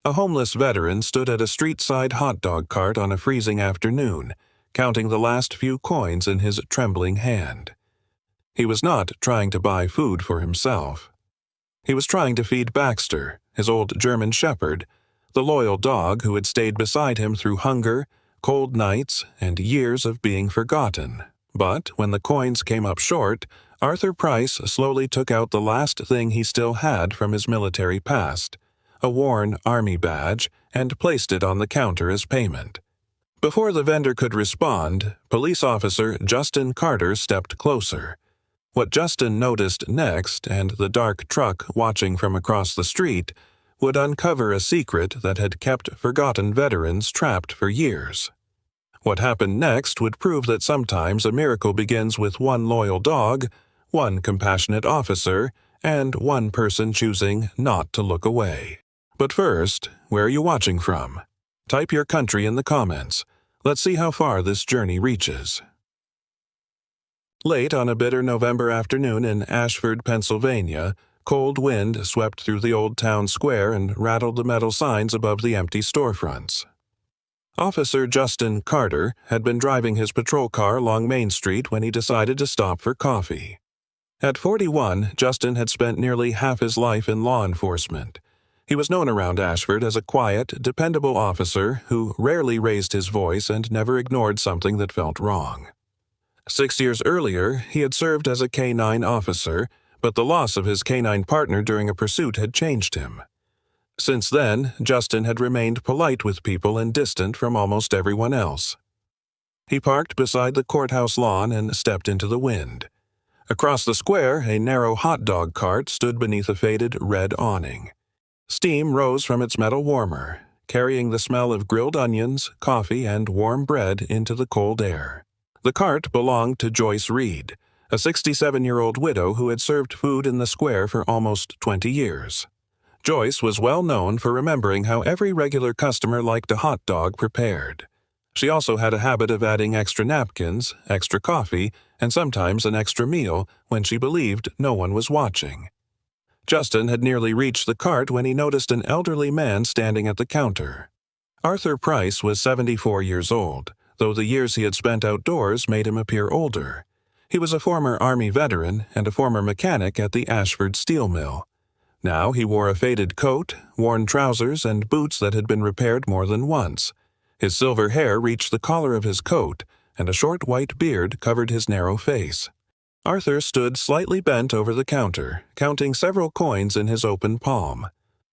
A homeless veteran stood at a street-side hot dog cart on a freezing afternoon, counting the last few coins in his trembling hand. He was not trying to buy food for himself. He was trying to feed Baxter, his old German shepherd, the loyal dog who had stayed beside him through hunger, cold nights, and years of being forgotten. But when the coins came up short, Arthur Price slowly took out the last thing he still had from his military past, a worn army badge, and placed it on the counter as payment. Before the vendor could respond, police officer Justin Carter stepped closer. What Justin noticed next, and the dark truck watching from across the street, would uncover a secret that had kept forgotten veterans trapped for years. What happened next would prove that sometimes a miracle begins with one loyal dog, one compassionate officer, and one person choosing not to look away. But first, where are you watching from? Type your country in the comments. Let's see how far this journey reaches. Late on a bitter November afternoon in Ashford, Pennsylvania, cold wind swept through the old town square and rattled the metal signs above the empty storefronts. Officer Justin Carter had been driving his patrol car along Main Street when he decided to stop for coffee. At 41, Justin had spent nearly half his life in law enforcement. He was known around Ashford as a quiet, dependable officer who rarely raised his voice and never ignored something that felt wrong. 6 years earlier, he had served as a K-9 officer, but the loss of his K-9 partner during a pursuit had changed him. Since then, Justin had remained polite with people and distant from almost everyone else. He parked beside the courthouse lawn and stepped into the wind. Across the square, a narrow hot dog cart stood beneath a faded red awning. Steam rose from its metal warmer, carrying the smell of grilled onions, coffee, and warm bread into the cold air. The cart belonged to Joyce Reed, a 67-year-old widow who had served food in the square for almost 20 years. Joyce was well known for remembering how every regular customer liked a hot dog prepared. She also had a habit of adding extra napkins, extra coffee, and sometimes an extra meal when she believed no one was watching. Justin had nearly reached the cart when he noticed an elderly man standing at the counter. Arthur Price was 74 years old, though the years he had spent outdoors made him appear older. He was a former Army veteran and a former mechanic at the Ashford steel mill. Now he wore a faded coat, worn trousers, and boots that had been repaired more than once. His silver hair reached the collar of his coat, and a short white beard covered his narrow face. Arthur stood slightly bent over the counter, counting several coins in his open palm.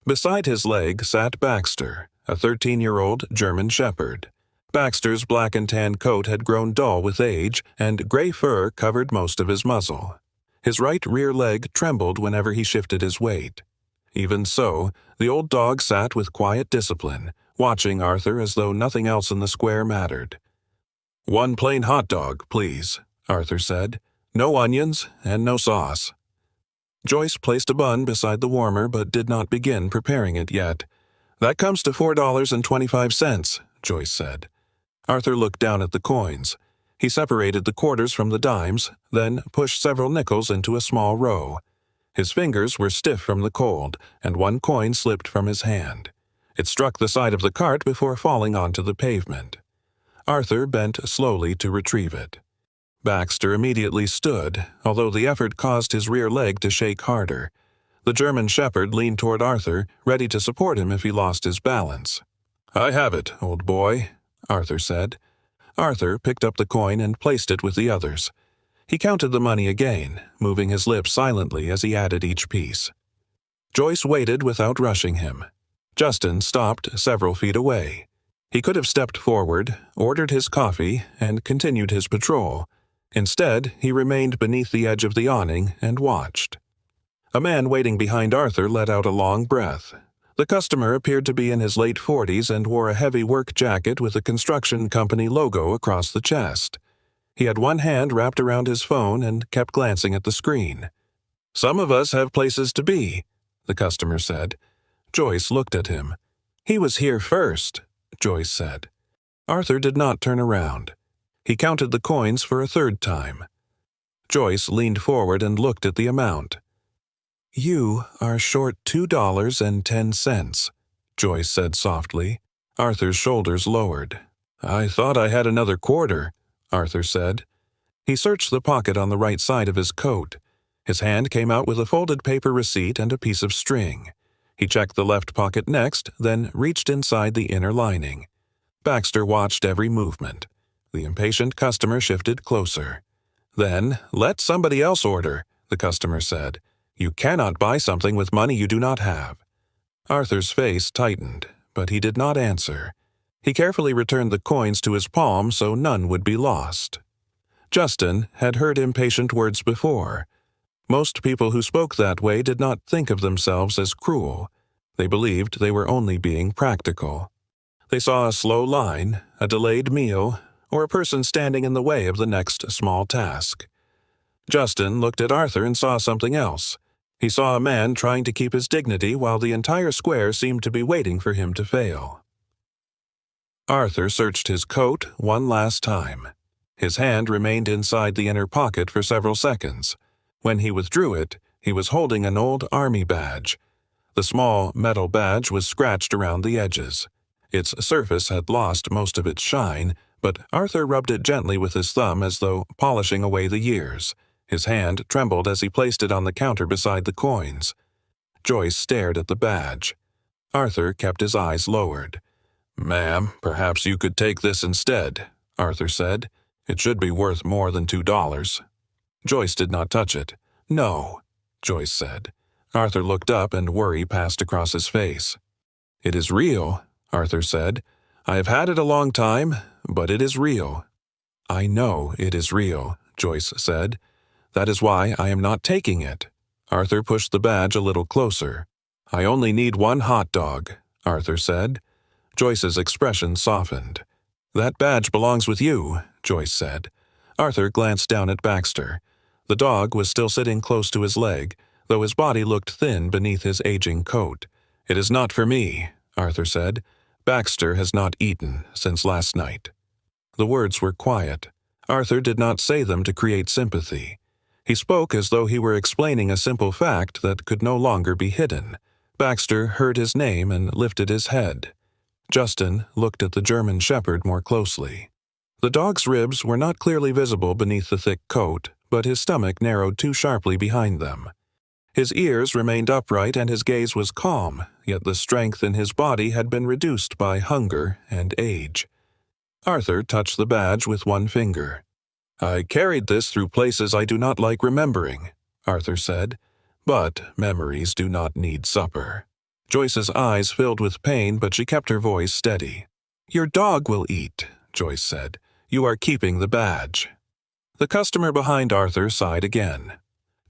Beside his leg sat Baxter, a 13-year-old German shepherd. Baxter's black and tan coat had grown dull with age, and gray fur covered most of his muzzle. His right rear leg trembled whenever he shifted his weight. Even so, the old dog sat with quiet discipline, watching Arthur as though nothing else in the square mattered. "One plain hot dog, please," Arthur said. "No onions and no sauce." Joyce placed a bun beside the warmer but did not begin preparing it yet. "That comes to $4.25, Joyce said. Arthur looked down at the coins. He separated the quarters from the dimes, then pushed several nickels into a small row. His fingers were stiff from the cold, and one coin slipped from his hand. It struck the side of the cart before falling onto the pavement. Arthur bent slowly to retrieve it. Baxter immediately stood, although the effort caused his rear leg to shake harder. The German shepherd leaned toward Arthur, ready to support him if he lost his balance. "I have it, old boy," Arthur said. Arthur picked up the coin and placed it with the others. He counted the money again, moving his lips silently as he added each piece. Joyce waited without rushing him. Justin stopped several feet away. He could have stepped forward, ordered his coffee, and continued his patrol. Instead, he remained beneath the edge of the awning and watched. A man waiting behind Arthur let out a long breath. The customer appeared to be in his late 40s and wore a heavy work jacket with a construction company logo across the chest. He had one hand wrapped around his phone and kept glancing at the screen. "Some of us have places to be," the customer said. Joyce looked at him. "He was here first," Joyce said. Arthur did not turn around. He counted the coins for a third time. Joyce leaned forward and looked at the amount. "You are short $2.10, Joyce said softly. Arthur's shoulders lowered. I thought I had another quarter, Arthur said. He searched the pocket on the right side of his coat. His hand came out with a folded paper receipt and a piece of string. He checked the left pocket next, then reached inside the inner lining. Baxter watched every movement. The impatient customer shifted closer. Then, let somebody else order, the customer said. You cannot buy something with money you do not have. Arthur's face tightened, but he did not answer. He carefully returned the coins to his palm so none would be lost. Justin had heard impatient words before. Most people who spoke that way did not think of themselves as cruel. They believed they were only being practical. They saw a slow line, a delayed meal, or a person standing in the way of the next small task. Justin looked at Arthur and saw something else. He saw a man trying to keep his dignity while the entire square seemed to be waiting for him to fail. Arthur searched his coat one last time. His hand remained inside the inner pocket for several seconds. When he withdrew it, he was holding an old army badge. The small metal badge was scratched around the edges. Its surface had lost most of its shine, but Arthur rubbed it gently with his thumb as though polishing away the years. His hand trembled as he placed it on the counter beside the coins. Joyce stared at the badge. Arthur kept his eyes lowered. "Ma'am, perhaps you could take this instead," Arthur said. "It should be worth more than $2. Joyce did not touch it. "No," Joyce said. Arthur looked up and worry passed across his face. "It is real," Arthur said. "I have had it a long time, but it is real." "I know it is real," Joyce said. "That is why I am not taking it." Arthur pushed the badge a little closer. "I only need one hot dog," Arthur said. Joyce's expression softened. "That badge belongs with you," Joyce said. Arthur glanced down at Baxter. The dog was still sitting close to his leg, though his body looked thin beneath his aging coat. "It is not for me," Arthur said. "Baxter has not eaten since last night." The words were quiet. Arthur did not say them to create sympathy. He spoke as though he were explaining a simple fact that could no longer be hidden. Baxter heard his name and lifted his head. Justin looked at the German shepherd more closely. The dog's ribs were not clearly visible beneath the thick coat, but his stomach narrowed too sharply behind them. His ears remained upright and his gaze was calm, yet the strength in his body had been reduced by hunger and age. Arthur touched the badge with one finger. "I carried this through places I do not like remembering," Arthur said. "But memories do not need supper." Joyce's eyes filled with pain, but she kept her voice steady. "Your dog will eat," Joyce said. "You are keeping the badge." The customer behind Arthur sighed again.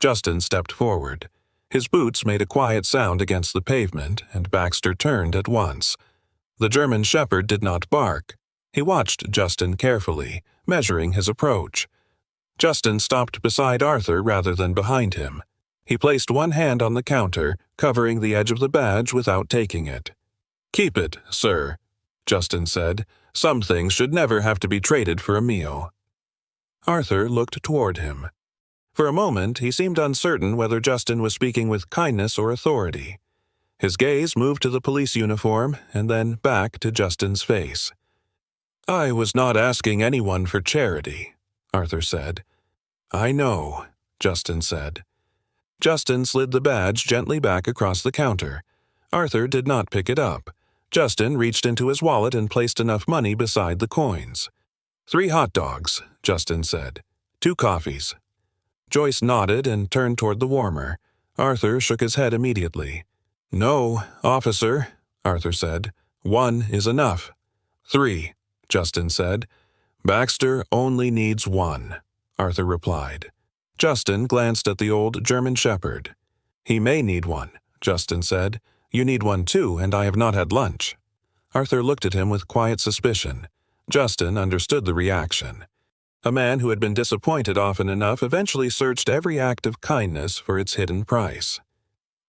Justin stepped forward. His boots made a quiet sound against the pavement, and Baxter turned at once. The German shepherd did not bark. He watched Justin carefully, measuring his approach. Justin stopped beside Arthur rather than behind him. He placed one hand on the counter, covering the edge of the badge without taking it. "Keep it, sir," Justin said. "Some things should never have to be traded for a meal." Arthur looked toward him. For a moment, he seemed uncertain whether Justin was speaking with kindness or authority. His gaze moved to the police uniform and then back to Justin's face. "I was not asking anyone for charity," Arthur said. "I know," Justin said. Justin slid the badge gently back across the counter. Arthur did not pick it up. Justin reached into his wallet and placed enough money beside the coins. "3 hot dogs," Justin said. "2 coffees." Joyce nodded and turned toward the warmer. Arthur shook his head immediately. "No, officer," Arthur said. "1 is enough." "3," Justin said. "Baxter only needs 1," Arthur replied. Justin glanced at the old German shepherd. "He may need 1," Justin said. "You need 1 too, and I have not had lunch." Arthur looked at him with quiet suspicion. Justin understood the reaction. A man who had been disappointed often enough eventually searched every act of kindness for its hidden price.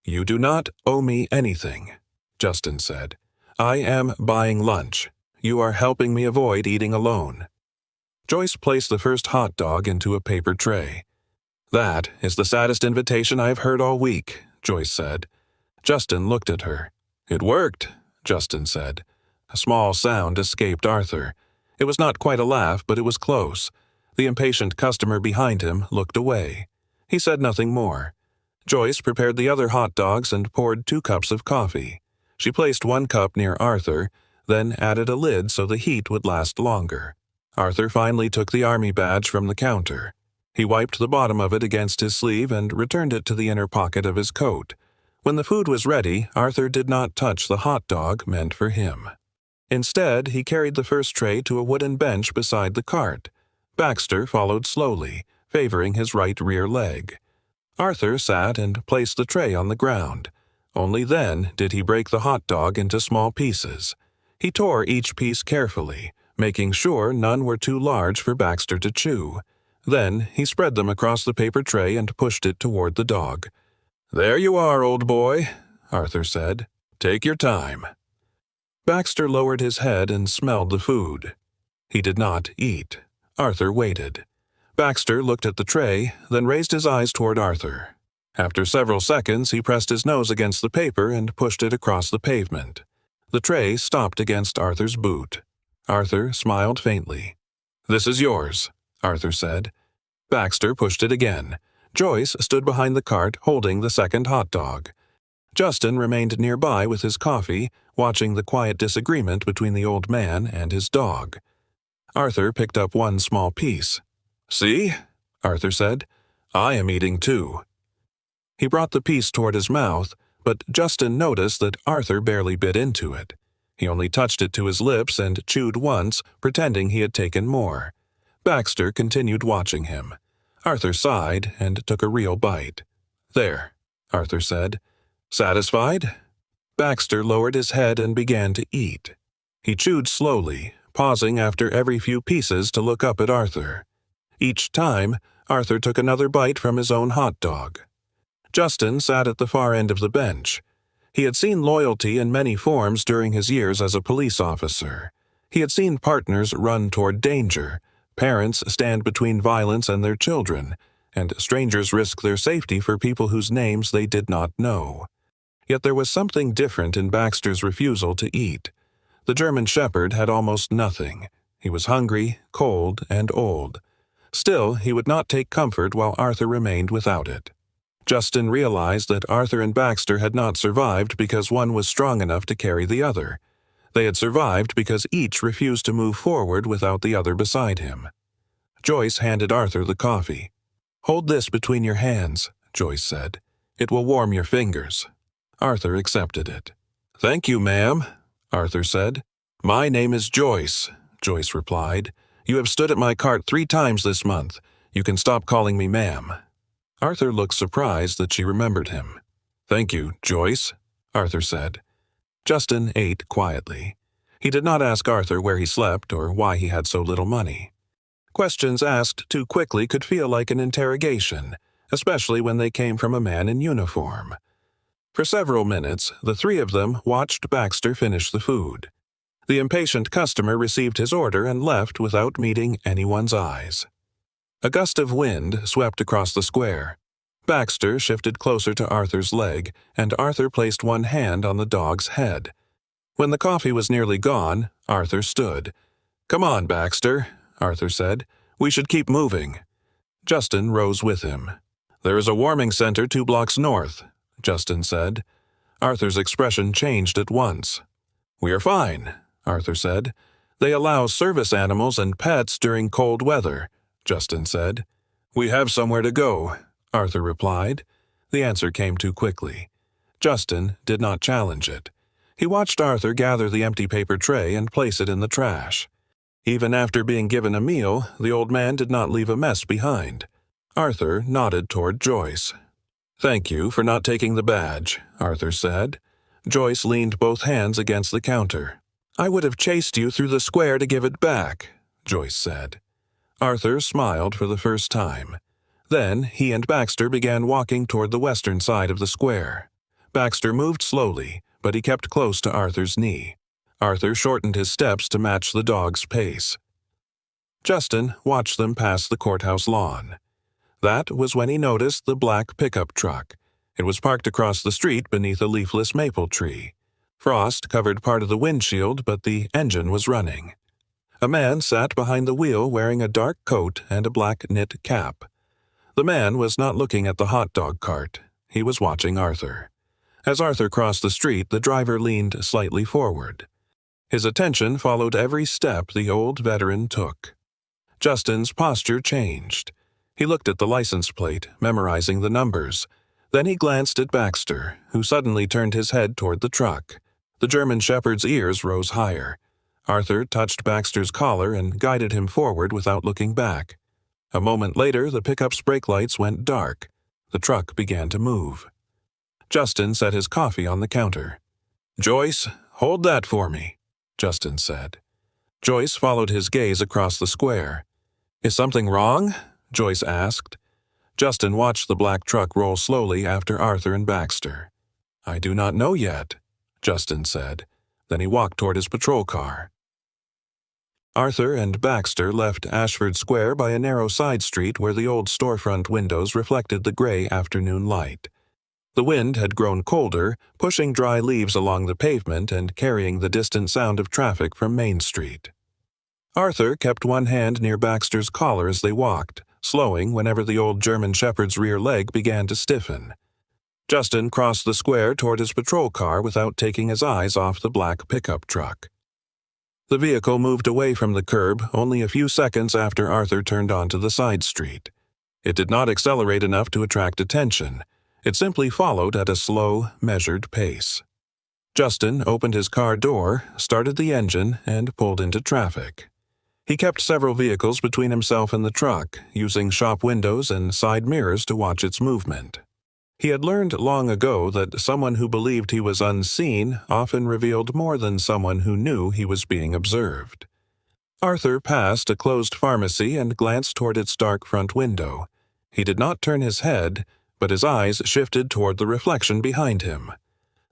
"You do not owe me anything," Justin said. "I am buying lunch. You are helping me avoid eating alone." Joyce placed the first hot dog into a paper tray. "That is the saddest invitation I have heard all week," Joyce said. Justin looked at her. "It worked," Justin said. A small sound escaped Arthur. It was not quite a laugh, but it was close. The impatient customer behind him looked away. He said nothing more. Joyce prepared the other hot dogs and poured 2 cups of coffee. She placed 1 cup near Arthur, then added a lid so the heat would last longer. Arthur finally took the army badge from the counter. He wiped the bottom of it against his sleeve and returned it to the inner pocket of his coat. When the food was ready, Arthur did not touch the hot dog meant for him. Instead, he carried the first tray to a wooden bench beside the cart. Baxter followed slowly, favoring his right rear leg. Arthur sat and placed the tray on the ground. Only then did he break the hot dog into small pieces. He tore each piece carefully, making sure none were too large for Baxter to chew. Then he spread them across the paper tray and pushed it toward the dog. "There you are, old boy," Arthur said. "Take your time." Baxter lowered his head and smelled the food. He did not eat. Arthur waited. Baxter looked at the tray, then raised his eyes toward Arthur. After several seconds, he pressed his nose against the paper and pushed it across the pavement. The tray stopped against Arthur's boot. Arthur smiled faintly. "This is yours," Arthur said. Baxter pushed it again. Joyce stood behind the cart holding the second hot dog. Justin remained nearby with his coffee, watching the quiet disagreement between the old man and his dog. Arthur picked up 1 small piece. "See?" Arthur said. "I am eating too." He brought the piece toward his mouth, but Justin noticed that Arthur barely bit into it. He only touched it to his lips and chewed once, pretending he had taken more. Baxter continued watching him. Arthur sighed and took a real bite. "There," Arthur said. "Satisfied?" Baxter lowered his head and began to eat. He chewed slowly, pausing after every few pieces to look up at Arthur. Each time, Arthur took another bite from his own hot dog. Justin sat at the far end of the bench. He had seen loyalty in many forms during his years as a police officer. He had seen partners run toward danger, parents stand between violence and their children, and strangers risk their safety for people whose names they did not know. Yet there was something different in Baxter's refusal to eat. The German Shepherd had almost nothing. He was hungry, cold, and old. Still, he would not take comfort while Arthur remained without it. Justin realized that Arthur and Baxter had not survived because one was strong enough to carry the other. They had survived because each refused to move forward without the other beside him. Joyce handed Arthur the coffee. "Hold this between your hands," Joyce said. "It will warm your fingers." Arthur accepted it. "Thank you, ma'am," Arthur said. "My name is Joyce," Joyce replied. "You have stood at my cart 3 times this month. You can stop calling me ma'am." Arthur looked surprised that she remembered him. "Thank you, Joyce," Arthur said. Justin ate quietly. He did not ask Arthur where he slept or why he had so little money. Questions asked too quickly could feel like an interrogation, especially when they came from a man in uniform. For several minutes, the 3 of them watched Baxter finish the food. The impatient customer received his order and left without meeting anyone's eyes. A gust of wind swept across the square. Baxter shifted closer to Arthur's leg, and Arthur placed one hand on the dog's head. When the coffee was nearly gone, Arthur stood. "Come on, Baxter," Arthur said. "We should keep moving." Justin rose with him. "There is a warming center 2 blocks north," Justin said. Arthur's expression changed at once. "We are fine," Arthur said. "They allow service animals and pets during cold weather," Justin said. "We have somewhere to go," Arthur replied. The answer came too quickly. Justin did not challenge it. He watched Arthur gather the empty paper tray and place it in the trash. Even after being given a meal, the old man did not leave a mess behind. Arthur nodded toward Joyce. "Thank you for not taking the badge," Arthur said. Joyce leaned both hands against the counter. "I would have chased you through the square to give it back," Joyce said. Arthur smiled for the first time. Then he and Baxter began walking toward the western side of the square. Baxter moved slowly, but he kept close to Arthur's knee. Arthur shortened his steps to match the dog's pace. Justin watched them pass the courthouse lawn. That was when he noticed the black pickup truck. It was parked across the street beneath a leafless maple tree. Frost covered part of the windshield, but the engine was running. A man sat behind the wheel wearing a dark coat and a black knit cap. The man was not looking at the hot dog cart. He was watching Arthur. As Arthur crossed the street, the driver leaned slightly forward. His attention followed every step the old veteran took. Justin's posture changed. He looked at the license plate, memorizing the numbers. Then he glanced at Baxter, who suddenly turned his head toward the truck. The German shepherd's ears rose higher. Arthur touched Baxter's collar and guided him forward without looking back. A moment later, the pickup's brake lights went dark. The truck began to move. Justin set his coffee on the counter. "Joyce, hold that for me," Justin said. Joyce followed his gaze across the square. "Is something wrong?" Joyce asked. Justin watched the black truck roll slowly after Arthur and Baxter. "I do not know yet," Justin said. Then he walked toward his patrol car. Arthur and Baxter left Ashford Square by a narrow side street where the old storefront windows reflected the gray afternoon light. The wind had grown colder, pushing dry leaves along the pavement and carrying the distant sound of traffic from Main Street. Arthur kept one hand near Baxter's collar as they walked, slowing whenever the old German shepherd's rear leg began to stiffen. Justin crossed the square toward his patrol car without taking his eyes off the black pickup truck. The vehicle moved away from the curb only a few seconds after Arthur turned onto the side street. It did not accelerate enough to attract attention. It simply followed at a slow, measured pace. Justin opened his car door, started the engine, and pulled into traffic. He kept several vehicles between himself and the truck, using shop windows and side mirrors to watch its movement. He had learned long ago that someone who believed he was unseen often revealed more than someone who knew he was being observed. Arthur passed a closed pharmacy and glanced toward its dark front window. He did not turn his head, but his eyes shifted toward the reflection behind him.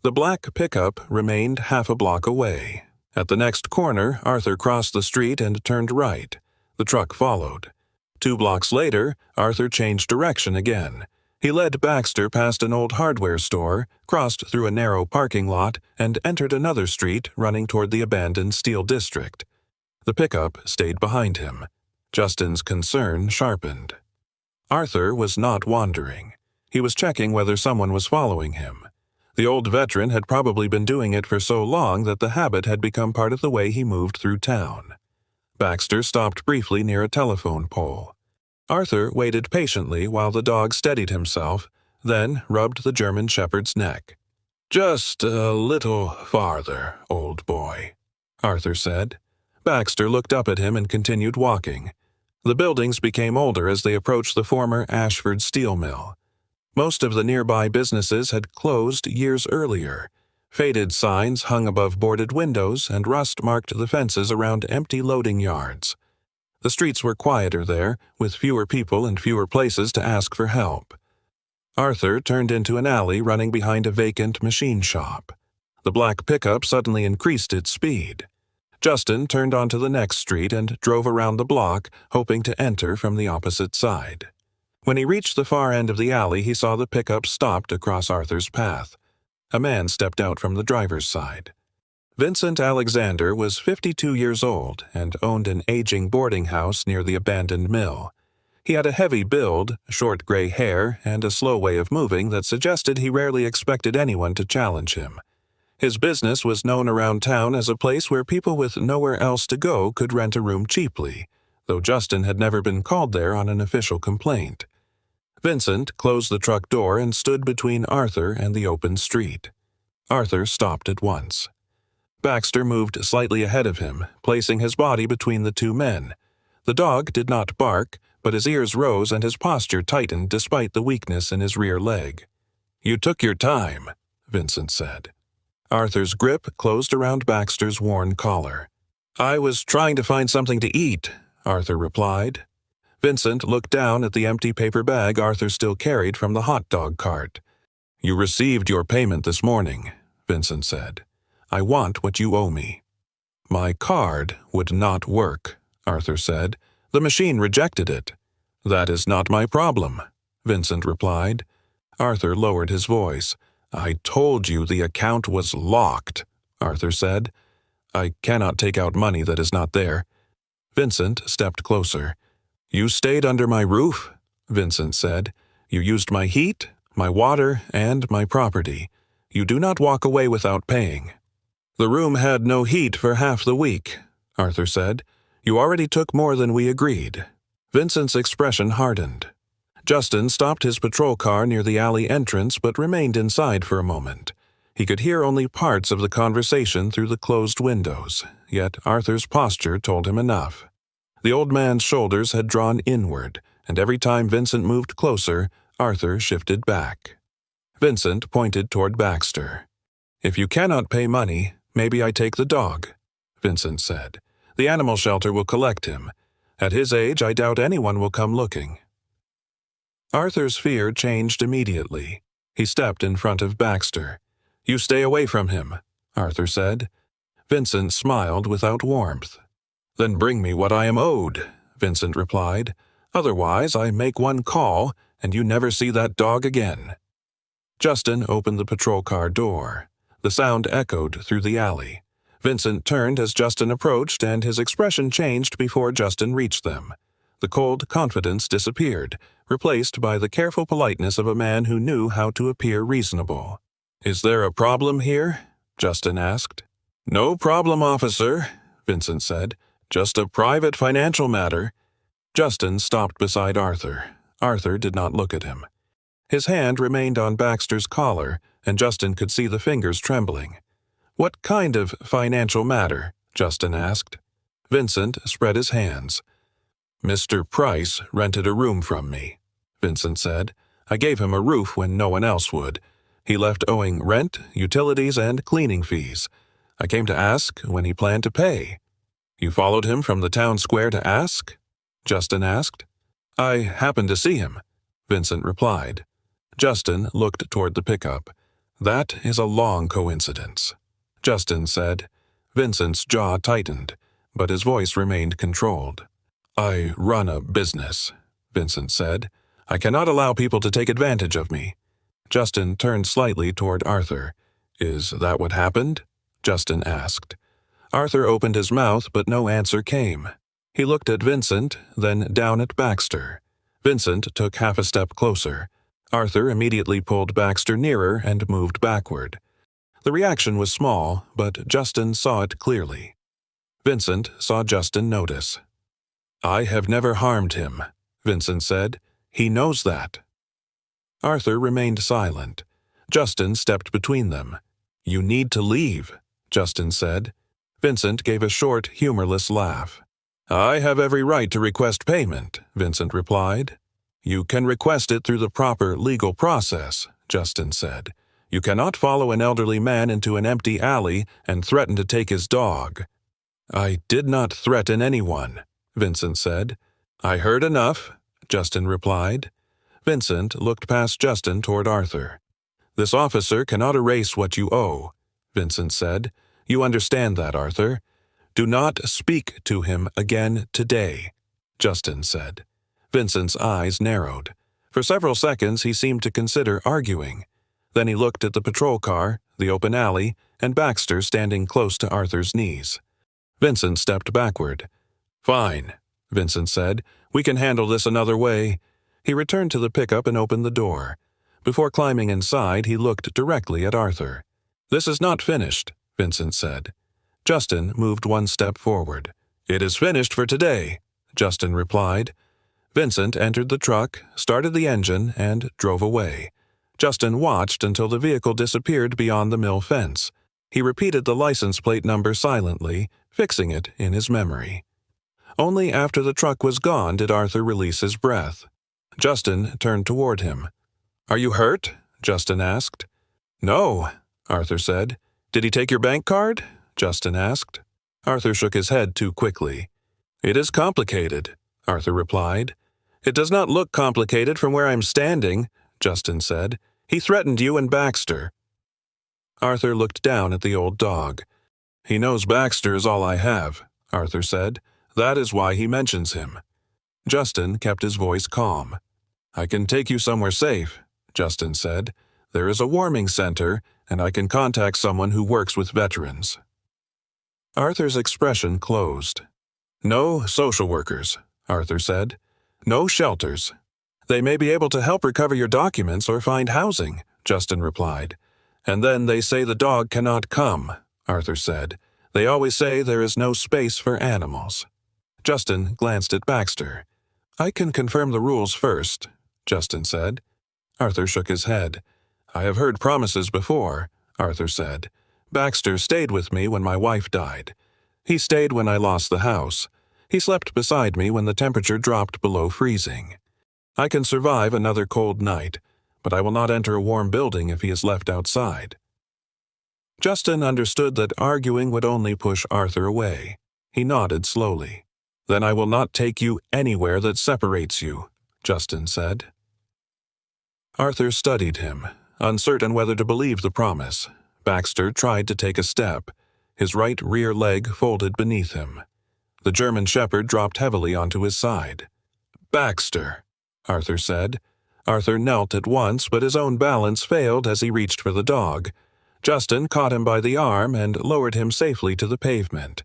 The black pickup remained half a block away. At the next corner, Arthur crossed the street and turned right. The truck followed. 2 blocks later, Arthur changed direction again. He led Baxter past an old hardware store, crossed through a narrow parking lot, and entered another street running toward the abandoned steel district. The pickup stayed behind him. Justin's concern sharpened. Arthur was not wandering. He was checking whether someone was following him. The old veteran had probably been doing it for so long that the habit had become part of the way he moved through town. Baxter stopped briefly near a telephone pole. Arthur waited patiently while the dog steadied himself, then rubbed the German shepherd's neck. "Just a little farther, old boy," Arthur said. Baxter looked up at him and continued walking. The buildings became older as they approached the former Ashford steel mill. Most of the nearby businesses had closed years earlier. Faded signs hung above boarded windows, and rust marked the fences around empty loading yards. The streets were quieter there, with fewer people and fewer places to ask for help. Arthur turned into an alley running behind a vacant machine shop. The black pickup suddenly increased its speed. Justin turned onto the next street and drove around the block, hoping to enter from the opposite side. When he reached the far end of the alley, he saw the pickup stopped across Arthur's path. A man stepped out from the driver's side. Vincent Alexander was 52 years old and owned an aging boarding house near the abandoned mill. He had a heavy build, short gray hair, and a slow way of moving that suggested he rarely expected anyone to challenge him. His business was known around town as a place where people with nowhere else to go could rent a room cheaply, though Justin had never been called there on an official complaint. Vincent closed the truck door and stood between Arthur and the open street. Arthur stopped at once. Baxter moved slightly ahead of him, placing his body between the 2 men. The dog did not bark, but his ears rose and his posture tightened despite the weakness in his rear leg. "You took your time," Vincent said. Arthur's grip closed around Baxter's worn collar. "I was trying to find something to eat," Arthur replied. Vincent looked down at the empty paper bag Arthur still carried from the hot dog cart. "You received your payment this morning," Vincent said. "I want what you owe me." "My card would not work," Arthur said. "The machine rejected it." "That is not my problem," Vincent replied. Arthur lowered his voice. "I told you the account was locked," Arthur said. I cannot take out money that is not there. Vincent stepped closer. You stayed under my roof, Vincent said. You used my heat, my water, and my property. You do not walk away without paying. The room had no heat for half the week, Arthur said. You already took more than we agreed. Vincent's expression hardened. Justin stopped his patrol car near the alley entrance but remained inside for a moment. He could hear only parts of the conversation through the closed windows, yet Arthur's posture told him enough. The old man's shoulders had drawn inward, and every time Vincent moved closer, Arthur shifted back. Vincent pointed toward Baxter. If you cannot pay money, maybe I take the dog, Vincent said. The animal shelter will collect him. At his age, I doubt anyone will come looking. Arthur's fear changed immediately. He stepped in front of Baxter. You stay away from him, Arthur said. Vincent smiled without warmth. Then bring me what I am owed, Vincent replied. Otherwise, I make one call, and you never see that dog again. Justin opened the patrol car door. The sound echoed through the alley. Vincent turned as Justin approached, and his expression changed before Justin reached them. The cold confidence disappeared, replaced by the careful politeness of a man who knew how to appear reasonable. Is there a problem here? Justin asked. No problem, officer, Vincent said. Just a private financial matter. Justin stopped beside Arthur. Arthur did not look at him. His hand remained on Baxter's collar, and Justin could see the fingers trembling. What kind of financial matter? Justin asked. Vincent spread his hands. Mr. Price rented a room from me, Vincent said. I gave him a roof when no one else would. He left owing rent, utilities, and cleaning fees. I came to ask when he planned to pay. You followed him from the town square to ask? Justin asked. I happened to see him, Vincent replied. Justin looked toward the pickup. That is a long coincidence, Justin said. Vincent's jaw tightened, but his voice remained controlled. I run a business, Vincent said. I cannot allow people to take advantage of me. Justin turned slightly toward Arthur. Is that what happened? Justin asked. Arthur opened his mouth, but no answer came. He looked at Vincent, then down at Baxter. Vincent took half a step closer. Arthur immediately pulled Baxter nearer and moved backward. The reaction was small, but Justin saw it clearly. Vincent saw Justin notice. I have never harmed him, Vincent said. He knows that. Arthur remained silent. Justin stepped between them. You need to leave, Justin said. Vincent gave a short, humorless laugh. I have every right to request payment, Vincent replied. You can request it through the proper legal process, Justin said. You cannot follow an elderly man into an empty alley and threaten to take his dog. I did not threaten anyone, Vincent said. I heard enough, Justin replied. Vincent looked past Justin toward Arthur. This officer cannot erase what you owe, Vincent said. You understand that, Arthur? Do not speak to him again today, Justin said. Vincent's eyes narrowed. For several seconds he seemed to consider arguing. Then he looked at the patrol car, the open alley, and Baxter standing close to Arthur's knees. Vincent stepped backward. Fine, Vincent said. We can handle this another way. He returned to the pickup and opened the door. Before climbing inside, he looked directly at Arthur. This is not finished, Vincent said. Justin moved one step forward. It is finished for today, Justin replied. Vincent entered the truck, started the engine, and drove away. Justin watched until the vehicle disappeared beyond the mill fence. He repeated the license plate number silently, fixing it in his memory. Only after the truck was gone did Arthur release his breath. Justin turned toward him. Are you hurt? Justin asked. No, Arthur said. Did he take your bank card? Justin asked. Arthur shook his head too quickly. It is complicated, Arthur replied. It does not look complicated from where I'm standing, Justin said. He threatened you and Baxter. Arthur looked down at the old dog. He knows Baxter is all I have, Arthur said. That is why he mentions him. Justin kept his voice calm. I can take you somewhere safe, Justin said. There is a warming center, and I can contact someone who works with veterans." Arthur's expression closed. "No social workers," Arthur said. "No shelters. They may be able to help recover your documents or find housing," Justin replied. "And then they say the dog cannot come," Arthur said. "They always say there is no space for animals." Justin glanced at Baxter. "I can confirm the rules first," Justin said. Arthur shook his head. "I have heard promises before," Arthur said. "Baxter stayed with me when my wife died. He stayed when I lost the house. He slept beside me when the temperature dropped below freezing. I can survive another cold night, but I will not enter a warm building if he is left outside." Justin understood that arguing would only push Arthur away. He nodded slowly. "Then I will not take you anywhere that separates you," Justin said. Arthur studied him, uncertain whether to believe the promise. Baxter tried to take a step, his right rear leg folded beneath him. The German Shepherd dropped heavily onto his side. "Baxter," Arthur said. Arthur knelt at once, but his own balance failed as he reached for the dog. Justin caught him by the arm and lowered him safely to the pavement.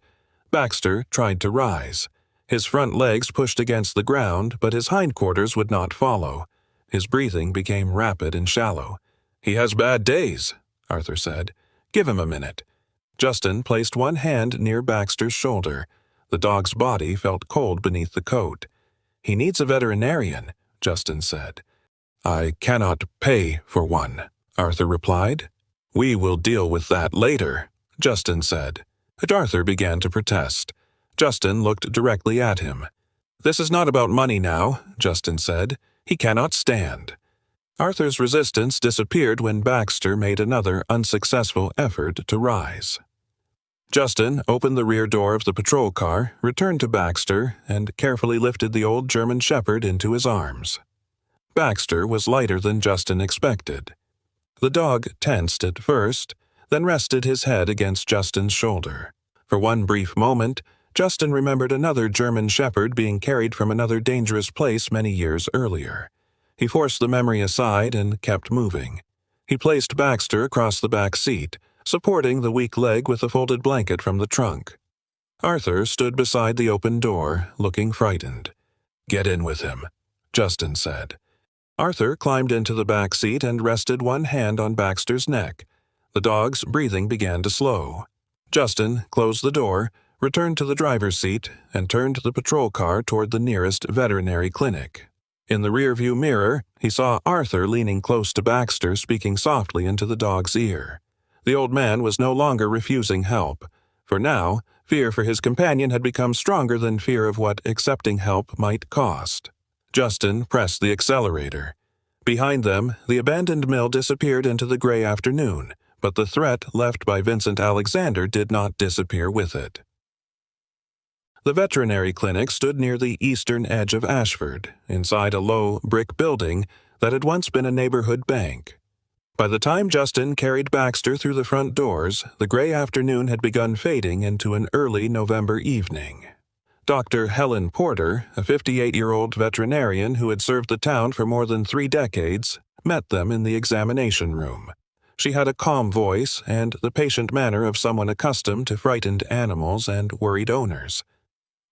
Baxter tried to rise. His front legs pushed against the ground, but his hindquarters would not follow. His breathing became rapid and shallow. "He has bad days," Arthur said. "Give him a minute." Justin placed one hand near Baxter's shoulder. The dog's body felt cold beneath the coat. "He needs a veterinarian," Justin said. "I cannot pay for one," Arthur replied. "We will deal with that later," Justin said. But Arthur began to protest. Justin looked directly at him. "This is not about money now," Justin said. "He cannot stand." Arthur's resistance disappeared when Baxter made another unsuccessful effort to rise. Justin opened the rear door of the patrol car, returned to Baxter, and carefully lifted the old German Shepherd into his arms. Baxter was lighter than Justin expected. The dog tensed at first, then rested his head against Justin's shoulder. For one brief moment, Justin remembered another German Shepherd being carried from another dangerous place many years earlier. He forced the memory aside and kept moving. He placed Baxter across the back seat, supporting the weak leg with a folded blanket from the trunk. Arthur stood beside the open door, looking frightened. "Get in with him," Justin said. Arthur climbed into the back seat and rested one hand on Baxter's neck. The dog's breathing began to slow. Justin closed the door, returned to the driver's seat, and turned the patrol car toward the nearest veterinary clinic. In the rearview mirror, he saw Arthur leaning close to Baxter, speaking softly into the dog's ear. The old man was no longer refusing help. For now, fear for his companion had become stronger than fear of what accepting help might cost. Justin pressed the accelerator. Behind them, the abandoned mill disappeared into the gray afternoon, but the threat left by Vincent Alexander did not disappear with it. The veterinary clinic stood near the eastern edge of Ashford, inside a low, brick building that had once been a neighborhood bank. By the time Justin carried Baxter through the front doors, the gray afternoon had begun fading into an early November evening. Dr. Helen Porter, a 58-year-old veterinarian who had served the town for more than 3 decades, met them in the examination room. She had a calm voice and the patient manner of someone accustomed to frightened animals and worried owners.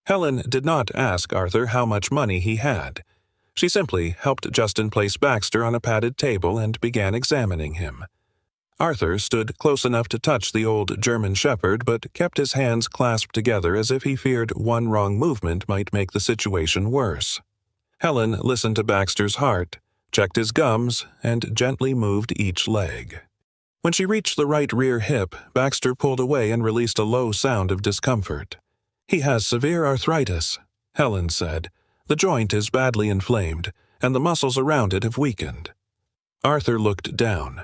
Helen did not ask Arthur how much money he had. She simply helped Justin place Baxter on a padded table and began examining him. Arthur stood close enough to touch the old German Shepherd but kept his hands clasped together as if he feared one wrong movement might make the situation worse. Helen listened to Baxter's heart, checked his gums, and gently moved each leg. When she reached the right rear hip, Baxter pulled away and released a low sound of discomfort. "He has severe arthritis," Helen said. "The joint is badly inflamed, and the muscles around it have weakened." Arthur looked down.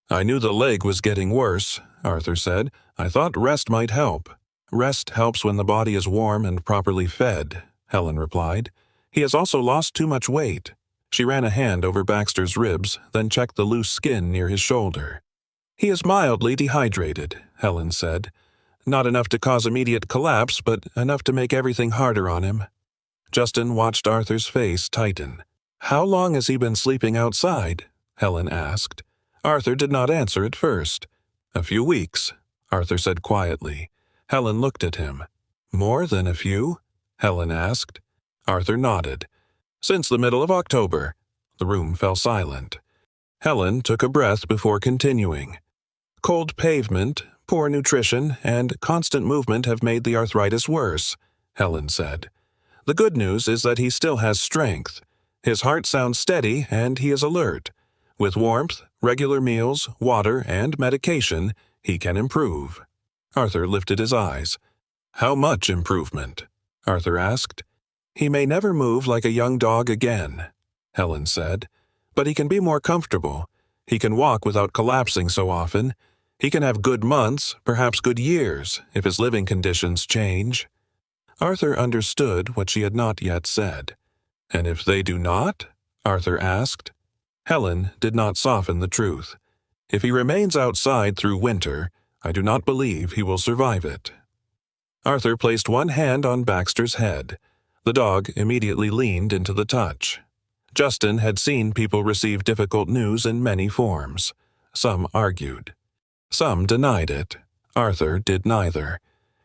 "I knew the leg was getting worse," Arthur said. "I thought rest might help." "Rest helps when the body is warm and properly fed," Helen replied. "He has also lost too much weight." She ran a hand over Baxter's ribs, then checked the loose skin near his shoulder. "He is mildly dehydrated," Helen said. "Not enough to cause immediate collapse, but enough to make everything harder on him." Justin watched Arthur's face tighten. "How long has he been sleeping outside?" Helen asked. Arthur did not answer at first. "A few weeks," Arthur said quietly. Helen looked at him. "More than a few?" Helen asked. Arthur nodded. "Since the middle of October." The room fell silent. Helen took a breath before continuing. "Cold pavement, poor nutrition, and constant movement have made the arthritis worse," Helen said. "The good news is that he still has strength. His heart sounds steady and he is alert. With warmth, regular meals, water, and medication, he can improve." Arthur lifted his eyes. "How much improvement?" Arthur asked. "He may never move like a young dog again," Helen said, "but he can be more comfortable. He can walk without collapsing so often. He can have good months, perhaps good years, if his living conditions change." Arthur understood what she had not yet said. "And if they do not?" Arthur asked. Helen did not soften the truth. "If he remains outside through winter, I do not believe he will survive it." Arthur placed one hand on Baxter's head. The dog immediately leaned into the touch. Justin had seen people receive difficult news in many forms. Some argued. Some denied it. Arthur did neither.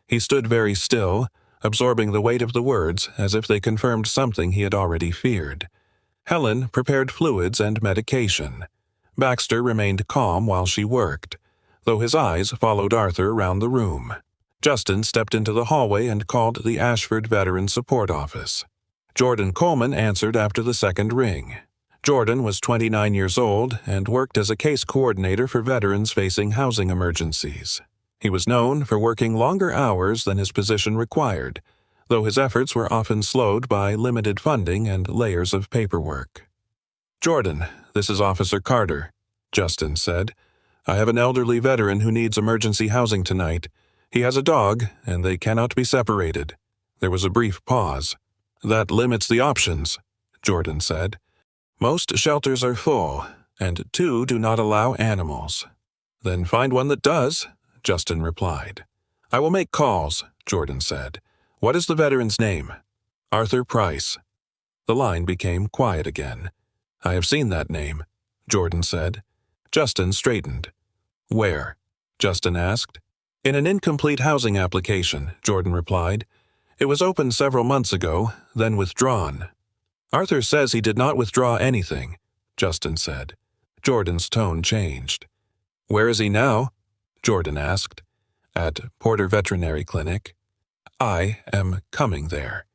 He stood very still, absorbing the weight of the words as if they confirmed something he had already feared. Helen prepared fluids and medication. Baxter remained calm while she worked, though his eyes followed Arthur around the room. Justin stepped into the hallway and called the Ashford Veteran Support Office. Jordan Coleman answered after the second ring. Jordan was 29 years old and worked as a case coordinator for veterans facing housing emergencies. He was known for working longer hours than his position required, though his efforts were often slowed by limited funding and layers of paperwork. "Jordan, this is Officer Carter," Justin said. "I have an elderly veteran who needs emergency housing tonight. He has a dog, and they cannot be separated." There was a brief pause. "That limits the options," Jordan said. "Most shelters are full, and 2 do not allow animals." "Then find one that does," Justin replied. "I will make calls," Jordan said. "What is the veteran's name?" "Arthur Price." The line became quiet again. "I have seen that name," Jordan said. Justin straightened. "Where?" Justin asked. "In an incomplete housing application," Jordan replied. "It was opened several months ago, then withdrawn." "Arthur says he did not withdraw anything," Justin said. Jordan's tone changed. "Where is he now?" Jordan asked. "At Porter Veterinary Clinic." "I am coming there."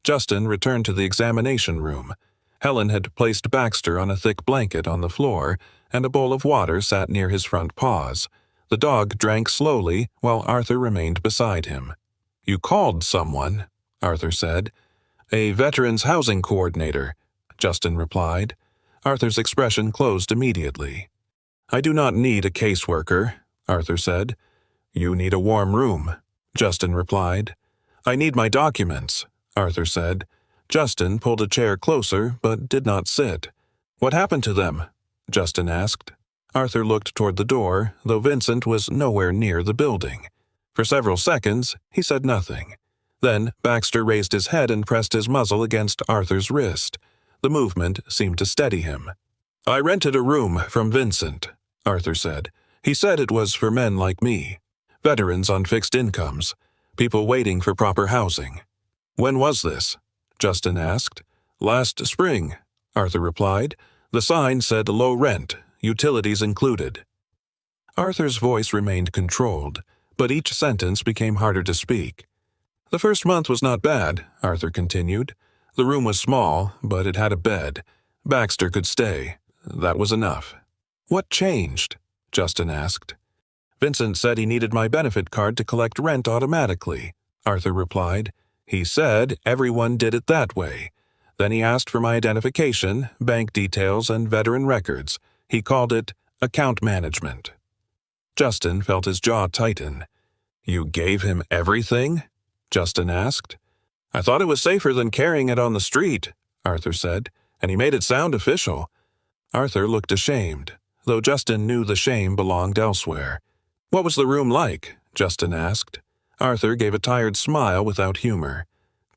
Justin returned to the examination room. Helen had placed Baxter on a thick blanket on the floor, and a bowl of water sat near his front paws. The dog drank slowly while Arthur remained beside him. "You called someone," Arthur said. "A veterans housing coordinator," Justin replied. Arthur's expression closed immediately. "I do not need a caseworker," Arthur said. "You need a warm room," Justin replied. "I need my documents," Arthur said. Justin pulled a chair closer but did not sit. "What happened to them?" Justin asked. Arthur looked toward the door, though Vincent was nowhere near the building. For several seconds, he said nothing. Then Baxter raised his head and pressed his muzzle against Arthur's wrist. The movement seemed to steady him. "I rented a room from Vincent," Arthur said. "He said it was for men like me. Veterans on fixed incomes. People waiting for proper housing." "When was this?" Justin asked. "Last spring," Arthur replied. "The sign said low rent, utilities included." Arthur's voice remained controlled, but each sentence became harder to speak. "The first month was not bad," Arthur continued. "The room was small, but it had a bed. Baxter could stay. That was enough." "What changed?" Justin asked. "Vincent said he needed my benefit card to collect rent automatically," Arthur replied. "He said everyone did it that way. Then he asked for my identification, bank details, and veteran records. He called it account management." Justin felt his jaw tighten. "You gave him everything?" Justin asked. "I thought it was safer than carrying it on the street," Arthur said, "and he made it sound official." Arthur looked ashamed, though Justin knew the shame belonged elsewhere. "What was the room like?" Justin asked. Arthur gave a tired smile without humor.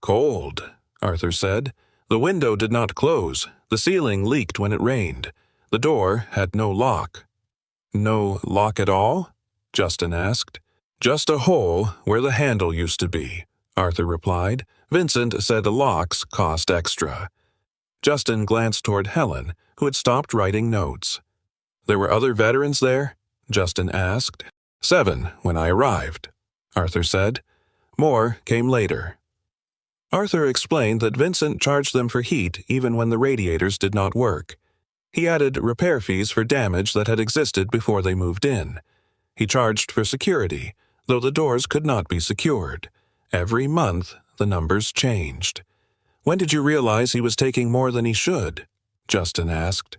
"Cold," Arthur said. "The window did not close. The ceiling leaked when it rained. The door had no lock." No lock at all? Justin asked. Just a hole where the handle used to be, Arthur replied. Vincent said locks cost extra. Justin glanced toward Helen, who had stopped writing notes. There were other veterans there? Justin asked. 7 when I arrived, Arthur said. More came later. Arthur explained that Vincent charged them for heat even when the radiators did not work. He added repair fees for damage that had existed before they moved in. He charged for security, though the doors could not be secured. Every month, the numbers changed. When did you realize he was taking more than he should? Justin asked.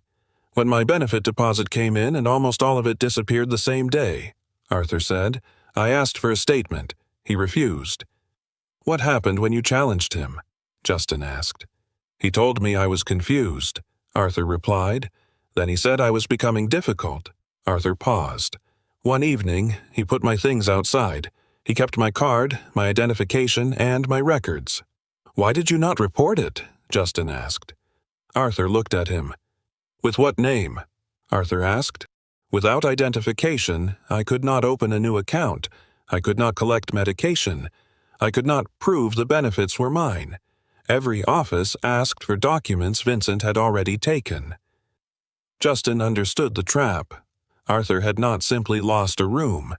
When my benefit deposit came in and almost all of it disappeared the same day, Arthur said. I asked for a statement. He refused. What happened when you challenged him? Justin asked. He told me I was confused, Arthur replied. Then he said I was becoming difficult. Arthur paused. One evening, he put my things outside. He kept my card, my identification, and my records. Why did you not report it? Justin asked. Arthur looked at him. With what name? Arthur asked. Without identification, I could not open a new account. I could not collect medication. I could not prove the benefits were mine. Every office asked for documents Vincent had already taken. Justin understood the trap. Arthur had not simply lost a room.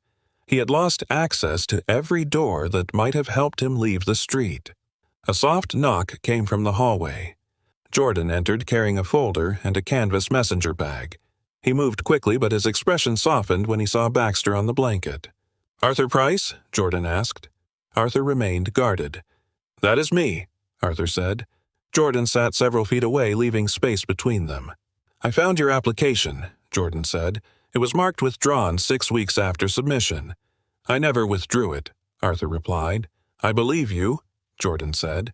He had lost access to every door that might have helped him leave the street. A soft knock came from the hallway. Jordan entered carrying a folder and a canvas messenger bag. He moved quickly, but his expression softened when he saw Baxter on the blanket. Arthur Price? Jordan asked. Arthur remained guarded. That is me, Arthur said. Jordan sat several feet away, leaving space between them. I found your application, Jordan said. It was marked withdrawn 6 weeks after submission. I never withdrew it, Arthur replied. I believe you, Jordan said.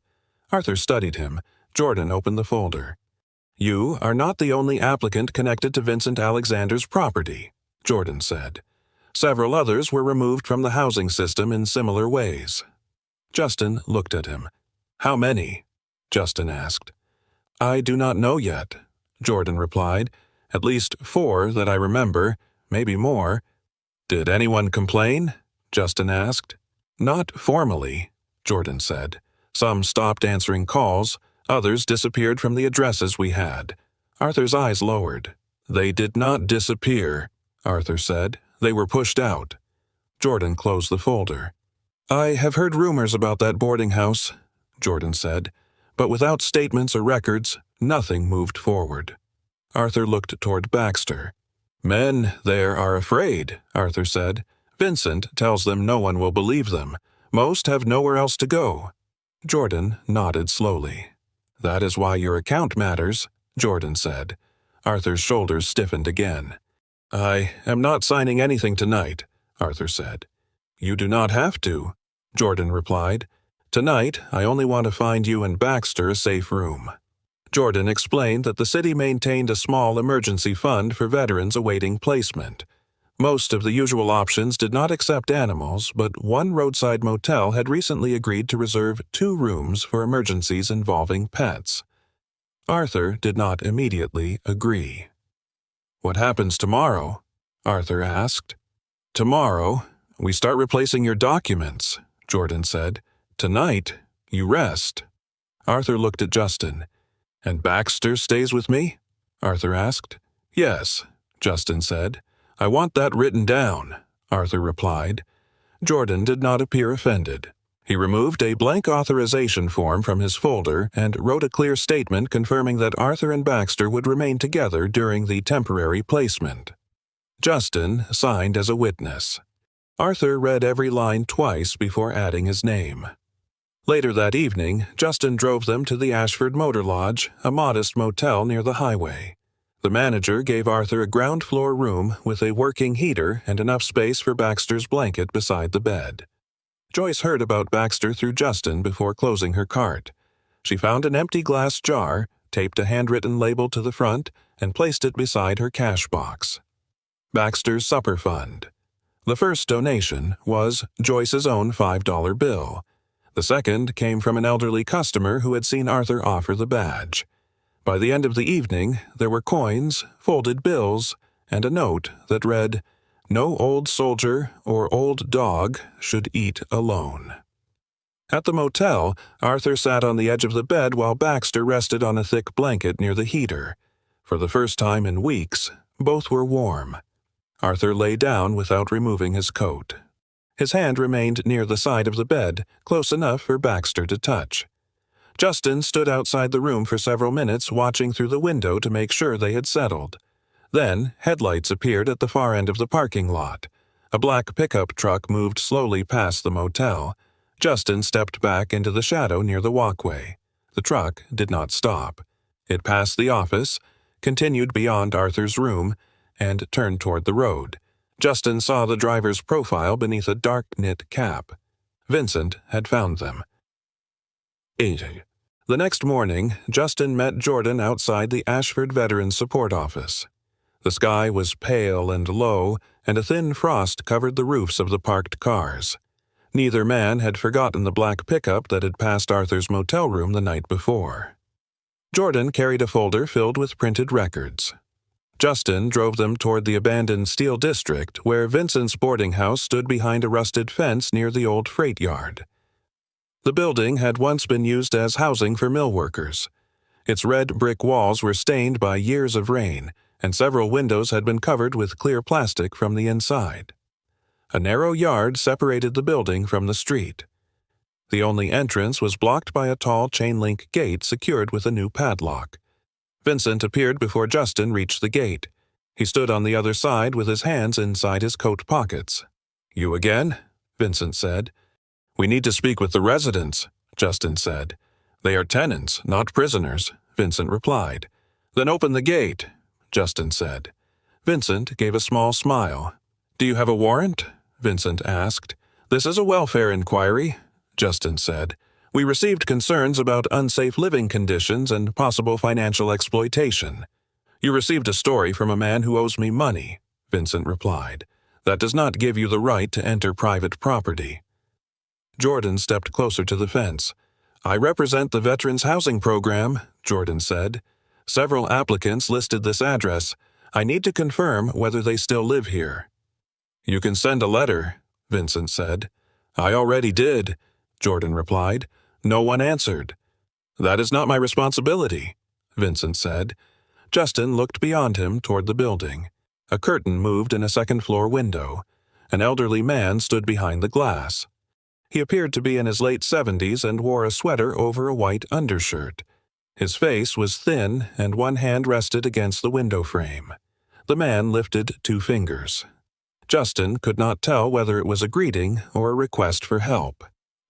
Arthur studied him. Jordan opened the folder. You are not the only applicant connected to Vincent Alexander's property, Jordan said. Several others were removed from the housing system in similar ways. Justin looked at him. How many? Justin asked. I do not know yet, Jordan replied. At least 4 that I remember, maybe more. Did anyone complain? Justin asked. Not formally, Jordan said. Some stopped answering calls. Others disappeared from the addresses we had. Arthur's eyes lowered. They did not disappear, Arthur said. They were pushed out. Jordan closed the folder. I have heard rumors about that boarding house, Jordan said, but without statements or records, nothing moved forward. Arthur looked toward Baxter. Men there are afraid, Arthur said. Vincent tells them no one will believe them. Most have nowhere else to go. Jordan nodded slowly. That is why your account matters, Jordan said. Arthur's shoulders stiffened again. I am not signing anything tonight, Arthur said. You do not have to, Jordan replied. Tonight, I only want to find you and Baxter a safe room. Jordan explained that the city maintained a small emergency fund for veterans awaiting placement. Most of the usual options did not accept animals, but one roadside motel had recently agreed to reserve 2 rooms for emergencies involving pets. Arthur did not immediately agree. What happens tomorrow? Arthur asked. Tomorrow, we start replacing your documents, Jordan said. Tonight, you rest. Arthur looked at Justin. And Baxter stays with me? Arthur asked. Yes, Justin said. I want that written down, Arthur replied. Jordan did not appear offended. He removed a blank authorization form from his folder and wrote a clear statement confirming that Arthur and Baxter would remain together during the temporary placement. Justin signed as a witness. Arthur read every line twice before adding his name. Later that evening, Justin drove them to the Ashford Motor Lodge, a modest motel near the highway. The manager gave Arthur a ground-floor room with a working heater and enough space for Baxter's blanket beside the bed. Joyce heard about Baxter through Justin before closing her cart. She found an empty glass jar, taped a handwritten label to the front, and placed it beside her cash box. Baxter's Supper Fund. The first donation was Joyce's own $5 bill. The second came from an elderly customer who had seen Arthur offer the badge. By the end of the evening, there were coins, folded bills, and a note that read, "No old soldier or old dog should eat alone." At the motel, Arthur sat on the edge of the bed while Baxter rested on a thick blanket near the heater. For the first time in weeks, both were warm. Arthur lay down without removing his coat. His hand remained near the side of the bed, close enough for Baxter to touch. Justin stood outside the room for several minutes, watching through the window to make sure they had settled. Then, headlights appeared at the far end of the parking lot. A black pickup truck moved slowly past the motel. Justin stepped back into the shadow near the walkway. The truck did not stop. It passed the office, continued beyond Arthur's room, and turned toward the road. Justin saw the driver's profile beneath a dark knit cap. Vincent had found them. Eating. The next morning, Justin met Jordan outside the Ashford Veterans Support Office. The sky was pale and low, and a thin frost covered the roofs of the parked cars. Neither man had forgotten the black pickup that had passed Arthur's motel room the night before. Jordan carried a folder filled with printed records. Justin drove them toward the abandoned steel district where Vincent's boarding house stood behind a rusted fence near the old freight yard. The building had once been used as housing for mill workers. Its red brick walls were stained by years of rain, and several windows had been covered with clear plastic from the inside. A narrow yard separated the building from the street. The only entrance was blocked by a tall chain-link gate secured with a new padlock. Vincent appeared before Justin reached the gate. He stood on the other side with his hands inside his coat pockets. "You again?" Vincent said. "We need to speak with the residents," Justin said. "They are tenants, not prisoners," Vincent replied. "Then open the gate," Justin said. Vincent gave a small smile. "Do you have a warrant?" Vincent asked. "This is a welfare inquiry," Justin said. "We received concerns about unsafe living conditions and possible financial exploitation." "You received a story from a man who owes me money," Vincent replied. "That does not give you the right to enter private property." Jordan stepped closer to the fence. "I represent the Veterans Housing Program," Jordan said. "Several applicants listed this address. I need to confirm whether they still live here." "You can send a letter," Vincent said. "I already did," Jordan replied. "No one answered." "That is not my responsibility," Vincent said. Justin looked beyond him toward the building. A curtain moved in a second-floor window. An elderly man stood behind the glass. He appeared to be in his late 70s and wore a sweater over a white undershirt. His face was thin, and one hand rested against the window frame. The man lifted 2 fingers. Justin could not tell whether it was a greeting or a request for help.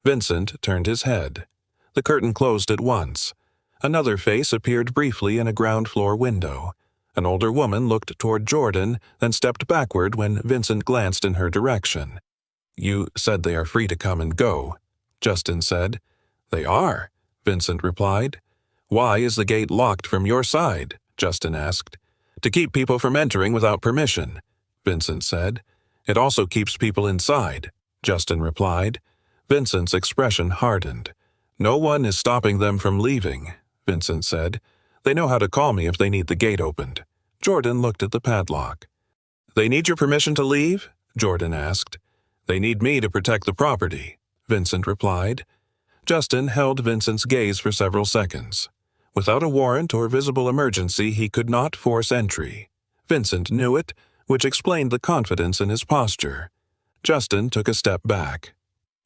Vincent turned his head. The curtain closed at once. Another face appeared briefly in a ground-floor window. An older woman looked toward Jordan, then stepped backward when Vincent glanced in her direction. "You said they are free to come and go," Justin said. "They are," Vincent replied. "Why is the gate locked from your side?" Justin asked. "To keep people from entering without permission," Vincent said. "It also keeps people inside," Justin replied. Vincent's expression hardened. "No one is stopping them from leaving," Vincent said. "They know how to call me if they need the gate opened." Jordan looked at the padlock. "They need your permission to leave?" Jordan asked. "They need me to protect the property," Vincent replied. Justin held Vincent's gaze for several seconds. Without a warrant or visible emergency, he could not force entry. Vincent knew it, which explained the confidence in his posture. Justin took a step back.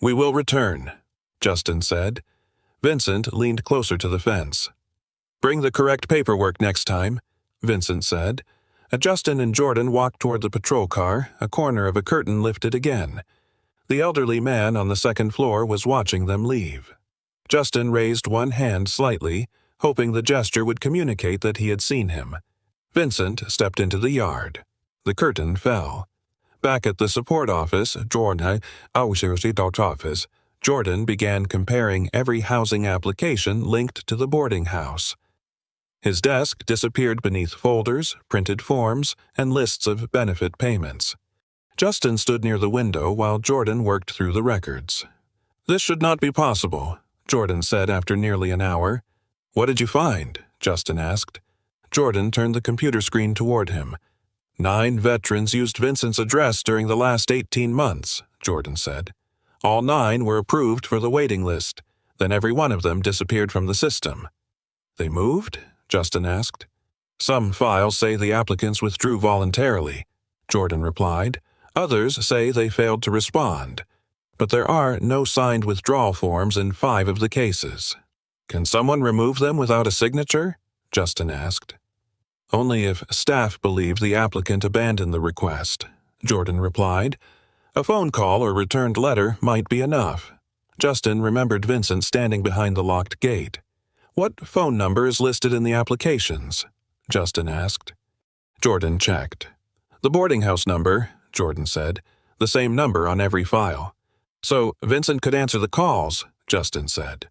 "We will return," Justin said. Vincent leaned closer to the fence. "Bring the correct paperwork next time," Vincent said. Justin and Jordan walked toward the patrol car, a corner of a curtain lifted again. The elderly man on the second floor was watching them leave. Justin raised one hand slightly, hoping the gesture would communicate that he had seen him. Vincent stepped into the yard. The curtain fell. Back at the support office, Jordan began comparing every housing application linked to the boarding house. His desk disappeared beneath folders, printed forms, and lists of benefit payments. Justin stood near the window while Jordan worked through the records. "This should not be possible," Jordan said after nearly an hour. "What did you find?" Justin asked. Jordan turned the computer screen toward him. 9 veterans used Vincent's address during the last 18 months, Jordan said. All 9 were approved for the waiting list. Then every one of them disappeared from the system. They moved? Justin asked. Some files say the applicants withdrew voluntarily, Jordan replied. Others say they failed to respond. But there are no signed withdrawal forms in 5 of the cases. Can someone remove them without a signature? Justin asked. Only if staff believe the applicant abandoned the request, Jordan replied. A phone call or returned letter might be enough. Justin remembered Vincent standing behind the locked gate. What phone number is listed in the applications? Justin asked. Jordan checked. The boarding house number, Jordan said. The same number on every file. So Vincent could answer the calls, Justin said.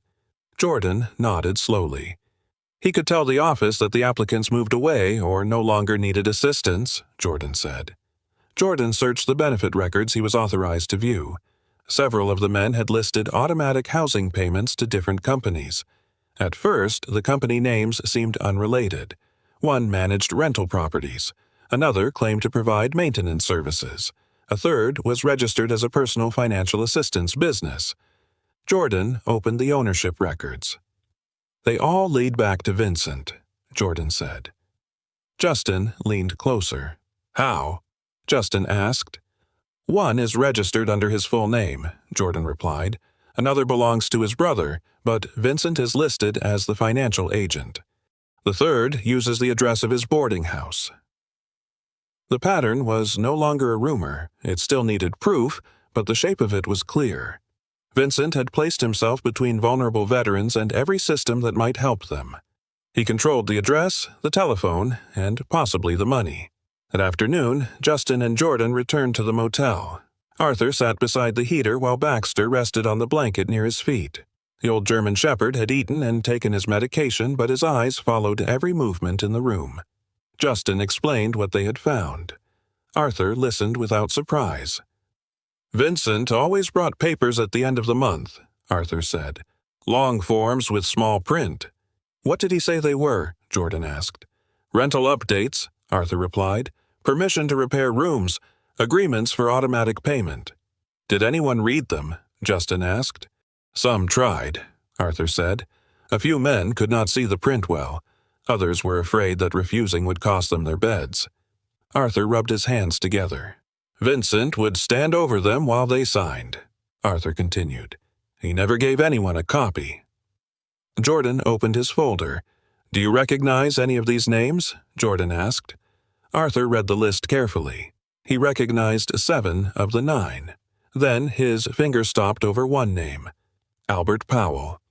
Jordan nodded slowly. He could tell the office that the applicants moved away or no longer needed assistance, Jordan said. Jordan searched the benefit records he was authorized to view. Several of the men had listed automatic housing payments to different companies. At first, the company names seemed unrelated. One managed rental properties. Another claimed to provide maintenance services. A third was registered as a personal financial assistance business. Jordan opened the ownership records. They all lead back to Vincent, Jordan said. Justin leaned closer. How? Justin asked. One is registered under his full name, Jordan replied. Another belongs to his brother, but Vincent is listed as the financial agent. The third uses the address of his boarding house. The pattern was no longer a rumor. It still needed proof, but the shape of it was clear. Vincent had placed himself between vulnerable veterans and every system that might help them. He controlled the address, the telephone, and possibly the money. At afternoon, Justin and Jordan returned to the motel. Arthur sat beside the heater while Baxter rested on the blanket near his feet. The old German shepherd had eaten and taken his medication, but his eyes followed every movement in the room. Justin explained what they had found. Arthur listened without surprise. Vincent always brought papers at the end of the month, Arthur said. Long forms with small print. What did he say they were? Jordan asked. Rental updates, Arthur replied. Permission to repair rooms. Agreements for automatic payment. Did anyone read them? Justin asked. Some tried, Arthur said. A few men could not see the print well. Others were afraid that refusing would cost them their beds. Arthur rubbed his hands together. Vincent would stand over them while they signed, Arthur continued. He never gave anyone a copy. Jordan opened his folder. Do you recognize any of these names? Jordan asked. Arthur read the list carefully. He recognized 7 of the 9. Then his finger stopped over one name. Albert Powell.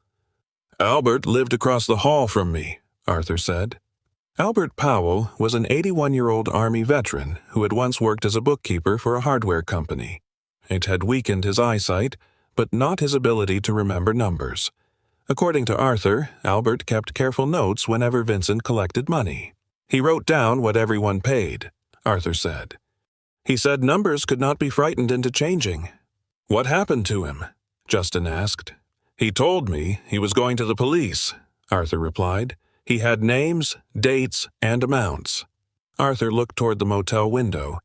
Albert lived across the hall from me, Arthur said. Albert Powell was an 81-year-old Army veteran who had once worked as a bookkeeper for a hardware company. It had weakened his eyesight, but not his ability to remember numbers. According to Arthur, Albert kept careful notes whenever Vincent collected money. He wrote down what everyone paid, Arthur said. He said numbers could not be frightened into changing. What happened to him? Justin asked. He told me he was going to the police, Arthur replied. He had names, dates, and amounts. Arthur looked toward the motel window.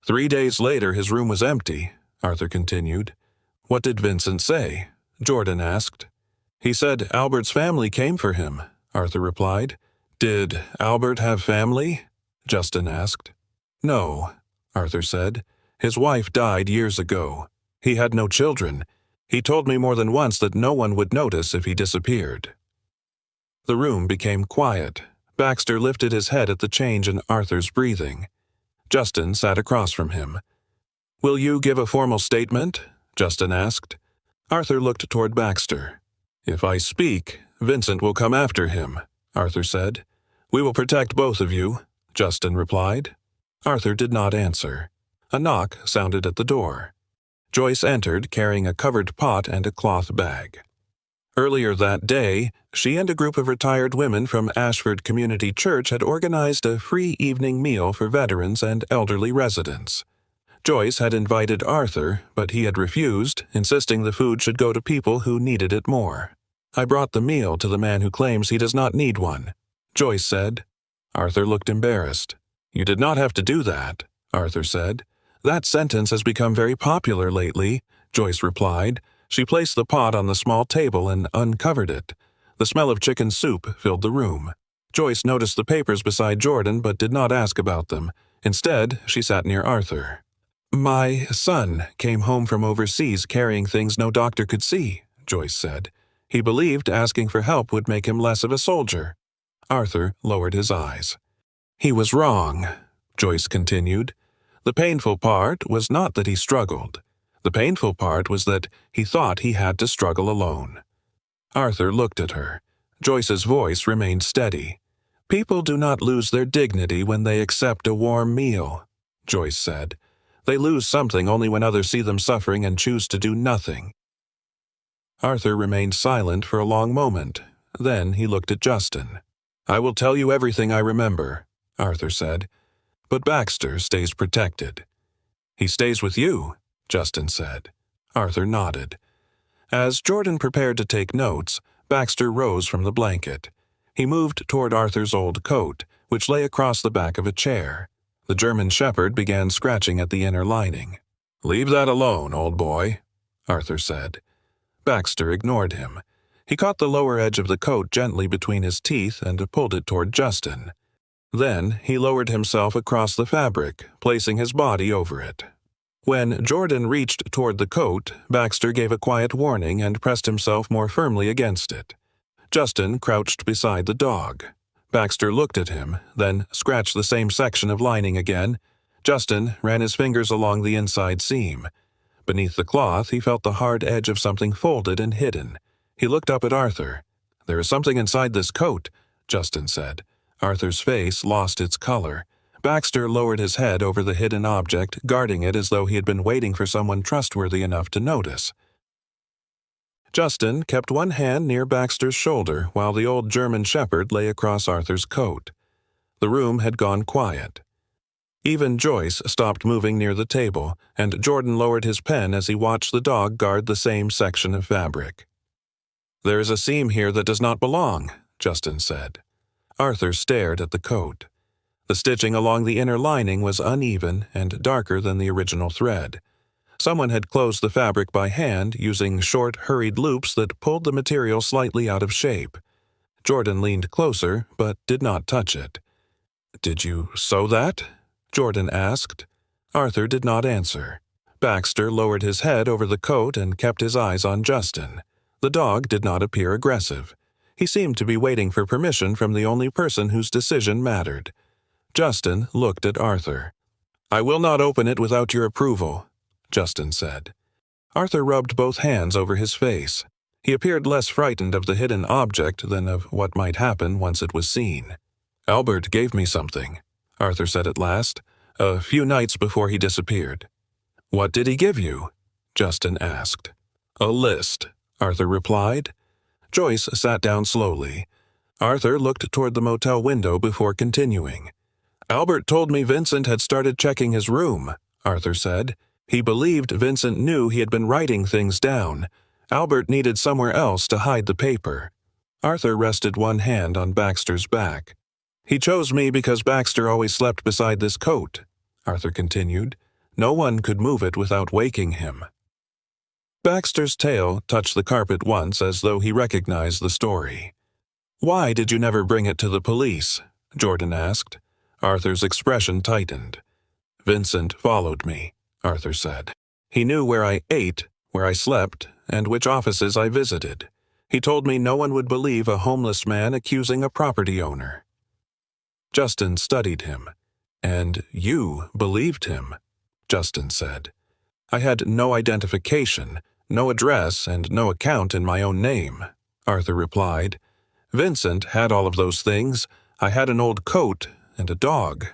3 days later his room was empty, Arthur continued. What did Vincent say? Jordan asked. He said Albert's family came for him, Arthur replied. Did Albert have family? Justin asked. No, Arthur said. His wife died years ago. He had no children. He told me more than once that no one would notice if he disappeared. The room became quiet. Baxter lifted his head at the change in Arthur's breathing. Justin sat across from him. Will you give a formal statement? Justin asked. Arthur looked toward Baxter. If I speak, Vincent will come after him, Arthur said. We will protect both of you, Justin replied. Arthur did not answer. A knock sounded at the door. Joyce entered carrying a covered pot and a cloth bag. Earlier that day, she and a group of retired women from Ashford Community Church had organized a free evening meal for veterans and elderly residents. Joyce had invited Arthur, but he had refused, insisting the food should go to people who needed it more. I brought the meal to the man who claims he does not need one, Joyce said. Arthur looked embarrassed. "You did not have to do that," Arthur said. "That sentence has become very popular lately," Joyce replied. She placed the pot on the small table and uncovered it. The smell of chicken soup filled the room. Joyce noticed the papers beside Jordan but did not ask about them. Instead, she sat near Arthur. "My son came home from overseas carrying things no doctor could see," Joyce said. "He believed asking for help would make him less of a soldier." Arthur lowered his eyes. "He was wrong," Joyce continued. "The painful part was not that he struggled. The painful part was that he thought he had to struggle alone." Arthur looked at her. Joyce's voice remained steady. "People do not lose their dignity when they accept a warm meal," Joyce said. "They lose something only when others see them suffering and choose to do nothing." Arthur remained silent for a long moment. Then he looked at Justin. "I will tell you everything I remember," Arthur said. "But Baxter stays protected." "He stays with you," Justin said. Arthur nodded. As Jordan prepared to take notes, Baxter rose from the blanket. He moved toward Arthur's old coat, which lay across the back of a chair. The German shepherd began scratching at the inner lining. "Leave that alone, old boy," Arthur said. Baxter ignored him. He caught the lower edge of the coat gently between his teeth and pulled it toward Justin. Then he lowered himself across the fabric, placing his body over it. When Jordan reached toward the coat, Baxter gave a quiet warning and pressed himself more firmly against it. Justin crouched beside the dog. Baxter looked at him, then scratched the same section of lining again. Justin ran his fingers along the inside seam. Beneath the cloth, he felt the hard edge of something folded and hidden. He looked up at Arthur. "There is something inside this coat," Justin said. Arthur's face lost its color. Baxter lowered his head over the hidden object, guarding it as though he had been waiting for someone trustworthy enough to notice. Justin kept one hand near Baxter's shoulder while the old German shepherd lay across Arthur's coat. The room had gone quiet. Even Joyce stopped moving near the table, and Jordan lowered his pen as he watched the dog guard the same section of fabric. "There is a seam here that does not belong," Justin said. Arthur stared at the coat. The stitching along the inner lining was uneven and darker than the original thread. Someone had closed the fabric by hand using short, hurried loops that pulled the material slightly out of shape. Jordan leaned closer, but did not touch it. "Did you sew that?" Jordan asked. Arthur did not answer. Baxter lowered his head over the coat and kept his eyes on Justin. The dog did not appear aggressive. He seemed to be waiting for permission from the only person whose decision mattered. Justin looked at Arthur. "I will not open it without your approval," Justin said. Arthur rubbed both hands over his face. He appeared less frightened of the hidden object than of what might happen once it was seen. "Albert gave me something," Arthur said at last, "a few nights before he disappeared." "What did he give you?" Justin asked. "A list," Arthur replied. Joyce sat down slowly. Arthur looked toward the motel window before continuing. "Albert told me Vincent had started checking his room," Arthur said. "He believed Vincent knew he had been writing things down. Albert needed somewhere else to hide the paper." Arthur rested one hand on Baxter's back. "He chose me because Baxter always slept beside this coat," Arthur continued. "No one could move it without waking him." Baxter's tail touched the carpet once as though he recognized the story. "Why did you never bring it to the police?" Jordan asked. Arthur's expression tightened. "Vincent followed me," Arthur said. "He knew where I ate, where I slept, and which offices I visited. He told me no one would believe a homeless man accusing a property owner." Justin studied him. "And you believed him," Justin said. "I had no identification, no address, and no account in my own name," Arthur replied. "Vincent had all of those things. I had an old coat and a dog."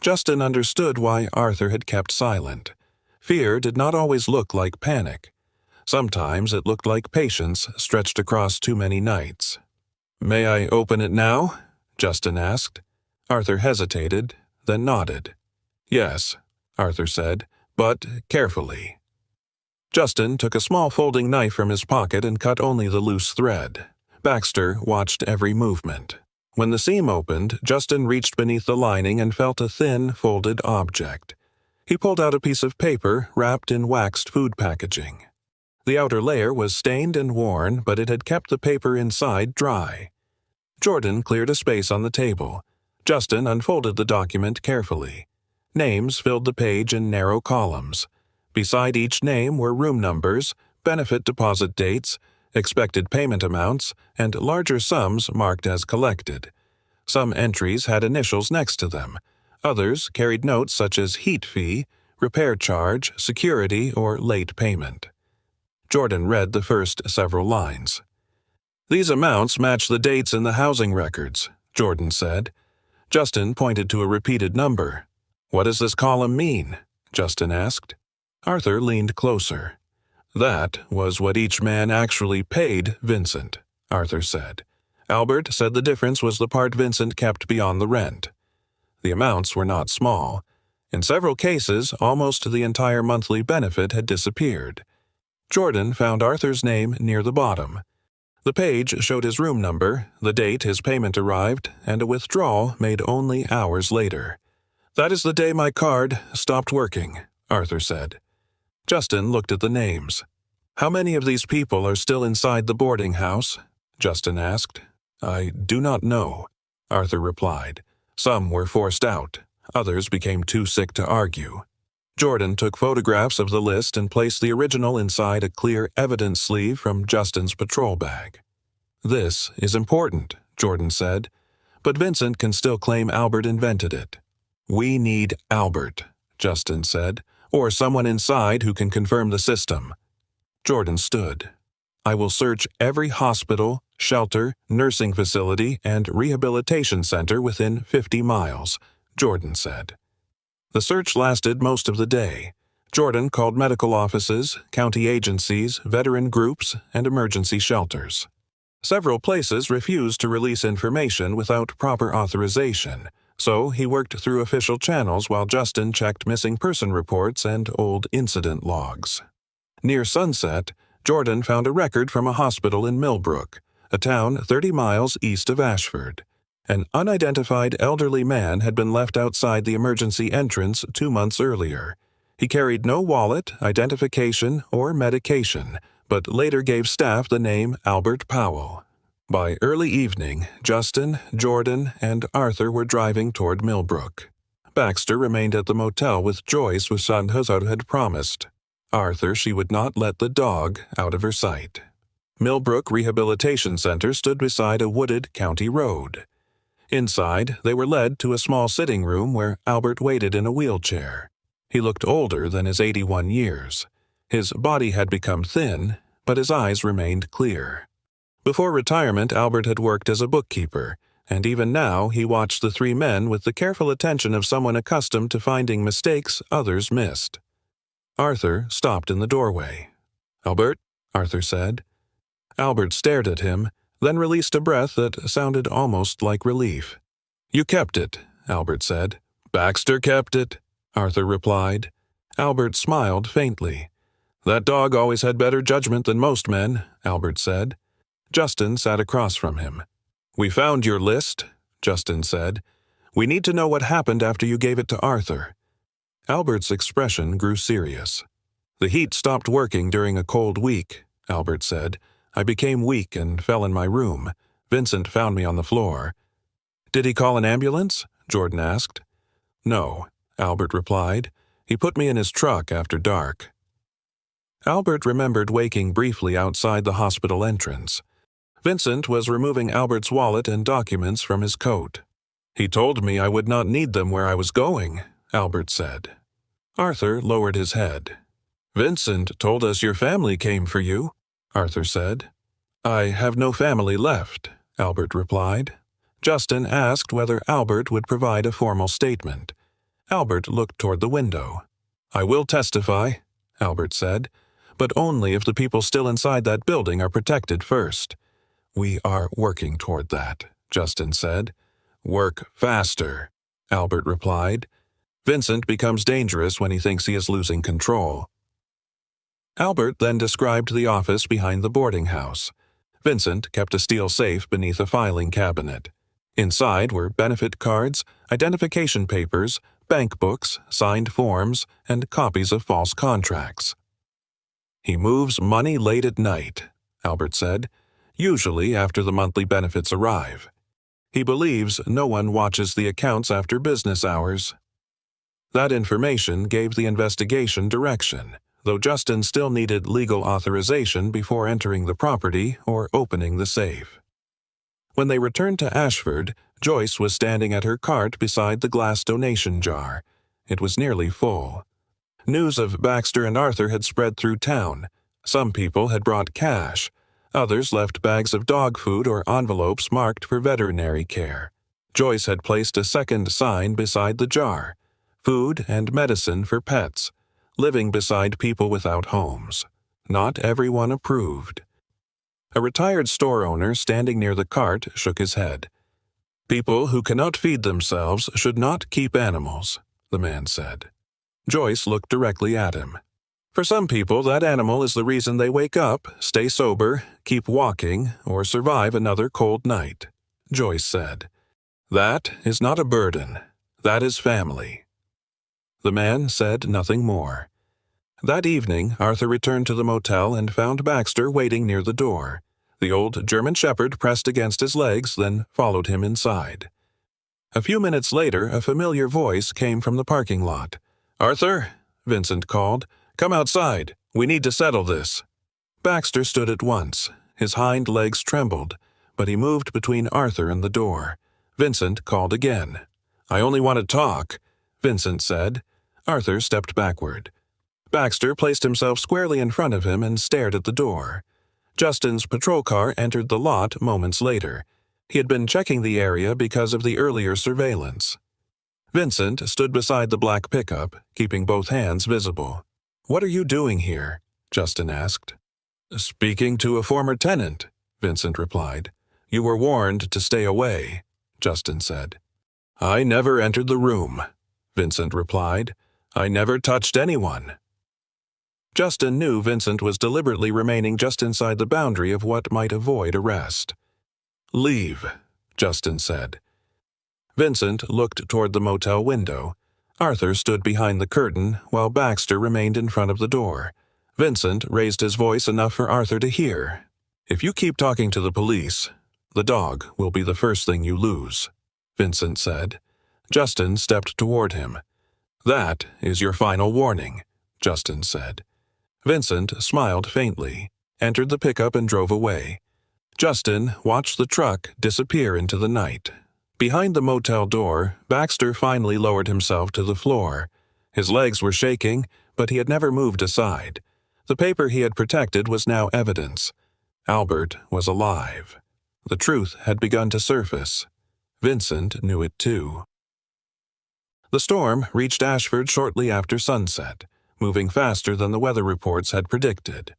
Justin understood why Arthur had kept silent. Fear did not always look like panic. Sometimes it looked like patience stretched across too many nights. "May I open it now?" Justin asked. Arthur hesitated, then nodded. "Yes," Arthur said, "but carefully." Justin took a small folding knife from his pocket and cut only the loose thread. Baxter watched every movement. When the seam opened, Justin reached beneath the lining and felt a thin, folded object. He pulled out a piece of paper wrapped in waxed food packaging. The outer layer was stained and worn, but it had kept the paper inside dry. Jordan cleared a space on the table. Justin unfolded the document carefully. Names filled the page in narrow columns. Beside each name were room numbers, benefit deposit dates, expected payment amounts, and larger sums marked as collected. Some entries had initials next to them. Others carried notes such as heat fee, repair charge, security, or late payment. Jordan read the first several lines. "These amounts match the dates in the housing records," Jordan said. Justin pointed to a repeated number. "What does this column mean?" Justin asked. Arthur leaned closer. "That was what each man actually paid Vincent," Arthur said. Albert said the difference was the part Vincent kept beyond the rent. The amounts were not small. In several cases, almost the entire monthly benefit had disappeared. Jordan found Arthur's name near the bottom. The page showed his room number, the date his payment arrived, and a withdrawal made only hours later. "That is the day my card stopped working," Arthur said. Justin looked at the names. "How many of these people are still inside the boarding house?" Justin asked. "I do not know," Arthur replied. "Some were forced out. Others became too sick to argue." Jordan took photographs of the list and placed the original inside a clear evidence sleeve from Justin's patrol bag. "This is important," Jordan said, "but Vincent can still claim Albert invented it." "We need Albert," Justin said, "or someone inside who can confirm the system." Jordan stood. "I will search every hospital, shelter, nursing facility, and rehabilitation center within 50 miles, Jordan said. The search lasted most of the day. Jordan called medical offices, county agencies, veteran groups, and emergency shelters. Several places refused to release information without proper authorization, so he worked through official channels while Justin checked missing person reports and old incident logs. Near sunset, Jordan found a record from a hospital in Millbrook, a town 30 miles east of Ashford. An unidentified elderly man had been left outside the emergency entrance 2 months earlier. He carried no wallet, identification, or medication, but later gave staff the name Albert Powell. By early evening, Justin, Jordan, and Arthur were driving toward Millbrook. Baxter remained at the motel with Joyce, which Sandhuzar had promised. Arthur she would not let the dog out of her sight. Millbrook Rehabilitation Center stood beside a wooded county road. Inside, they were led to a small sitting room where Albert waited in a wheelchair. He looked older than his 81 years. His body had become thin, but his eyes remained clear. Before retirement, Albert had worked as a bookkeeper, and even now he watched the three men with the careful attention of someone accustomed to finding mistakes others missed. Arthur stopped in the doorway. "Albert," Arthur said. Albert stared at him, then released a breath that sounded almost like relief. "You kept it," Albert said. "Baxter kept it," Arthur replied. Albert smiled faintly. "That dog always had better judgment than most men," Albert said. Justin sat across from him. "We found your list," Justin said. "We need to know what happened after you gave it to Arthur." Albert's expression grew serious. "The heat stopped working during a cold week," Albert said. "I became weak and fell in my room. Vincent found me on the floor." "Did he call an ambulance?" Jordan asked. "No," Albert replied. "He put me in his truck after dark." Albert remembered waking briefly outside the hospital entrance. Vincent was removing Albert's wallet and documents from his coat. "He told me I would not need them where I was going," Albert said. Arthur lowered his head. "Vincent told us your family came for you," Arthur said. "I have no family left," Albert replied. Justin asked whether Albert would provide a formal statement. Albert looked toward the window. "I will testify," Albert said, "but only if the people still inside that building are protected first." "We are working toward that," Justin said. "Work faster," Albert replied. "Vincent becomes dangerous when he thinks he is losing control." Albert then described the office behind the boarding house. Vincent kept a steel safe beneath a filing cabinet. Inside were benefit cards, identification papers, bank books, signed forms, and copies of false contracts. "He moves money late at night," Albert said, "usually after the monthly benefits arrive. He believes no one watches the accounts after business hours." That information gave the investigation direction, though Justin still needed legal authorization before entering the property or opening the safe. When they returned to Ashford, Joyce was standing at her cart beside the glass donation jar. It was nearly full. News of Baxter and Arthur had spread through town. Some people had brought cash. Others left bags of dog food or envelopes marked for veterinary care. Joyce had placed a second sign beside the jar: food and medicine for pets, living beside people without homes. Not everyone approved. A retired store owner standing near the cart shook his head. "People who cannot feed themselves should not keep animals," the man said. Joyce looked directly at him. "For some people, that animal is the reason they wake up, stay sober, keep walking, or survive another cold night," Joyce said. "That is not a burden. That is family." The man said nothing more. That evening, Arthur returned to the motel and found Baxter waiting near the door. The old German shepherd pressed against his legs, then followed him inside. A few minutes later, a familiar voice came from the parking lot. "Arthur," Vincent called, "come outside. We need to settle this." Baxter stood at once. His hind legs trembled, but he moved between Arthur and the door. Vincent called again. "I only want to talk," Vincent said. Arthur stepped backward. Baxter placed himself squarely in front of him and stared at the door. Justin's patrol car entered the lot moments later. He had been checking the area because of the earlier surveillance. Vincent stood beside the black pickup, keeping both hands visible. "What are you doing here?" Justin asked. "Speaking to a former tenant," Vincent replied. "You were warned to stay away," Justin said. "I never entered the room," Vincent replied. "I never touched anyone." Justin knew Vincent was deliberately remaining just inside the boundary of what might avoid arrest. "Leave," Justin said. Vincent looked toward the motel window. Arthur stood behind the curtain, while Baxter remained in front of the door. Vincent raised his voice enough for Arthur to hear. "If you keep talking to the police, the dog will be the first thing you lose," Vincent said. Justin stepped toward him. "That is your final warning," Justin said. Vincent smiled faintly, entered the pickup and drove away. Justin watched the truck disappear into the night. Behind the motel door, Baxter finally lowered himself to the floor. His legs were shaking, but he had never moved aside. The paper he had protected was now evidence. Albert was alive. The truth had begun to surface. Vincent knew it too. The storm reached Ashford shortly after sunset, moving faster than the weather reports had predicted.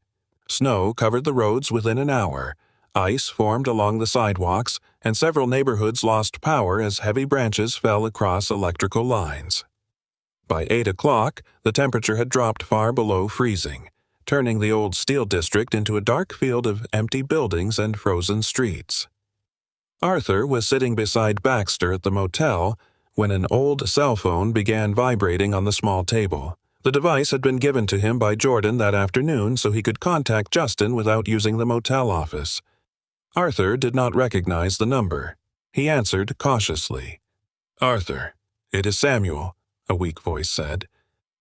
Snow covered the roads within an hour. Ice formed along the sidewalks, and several neighborhoods lost power as heavy branches fell across electrical lines. By 8 o'clock, the temperature had dropped far below freezing, turning the old steel district into a dark field of empty buildings and frozen streets. Arthur was sitting beside Baxter at the motel when an old cell phone began vibrating on the small table. The device had been given to him by Jordan that afternoon so he could contact Justin without using the motel office. Arthur did not recognize the number. He answered cautiously. "Arthur, it is Samuel," a weak voice said.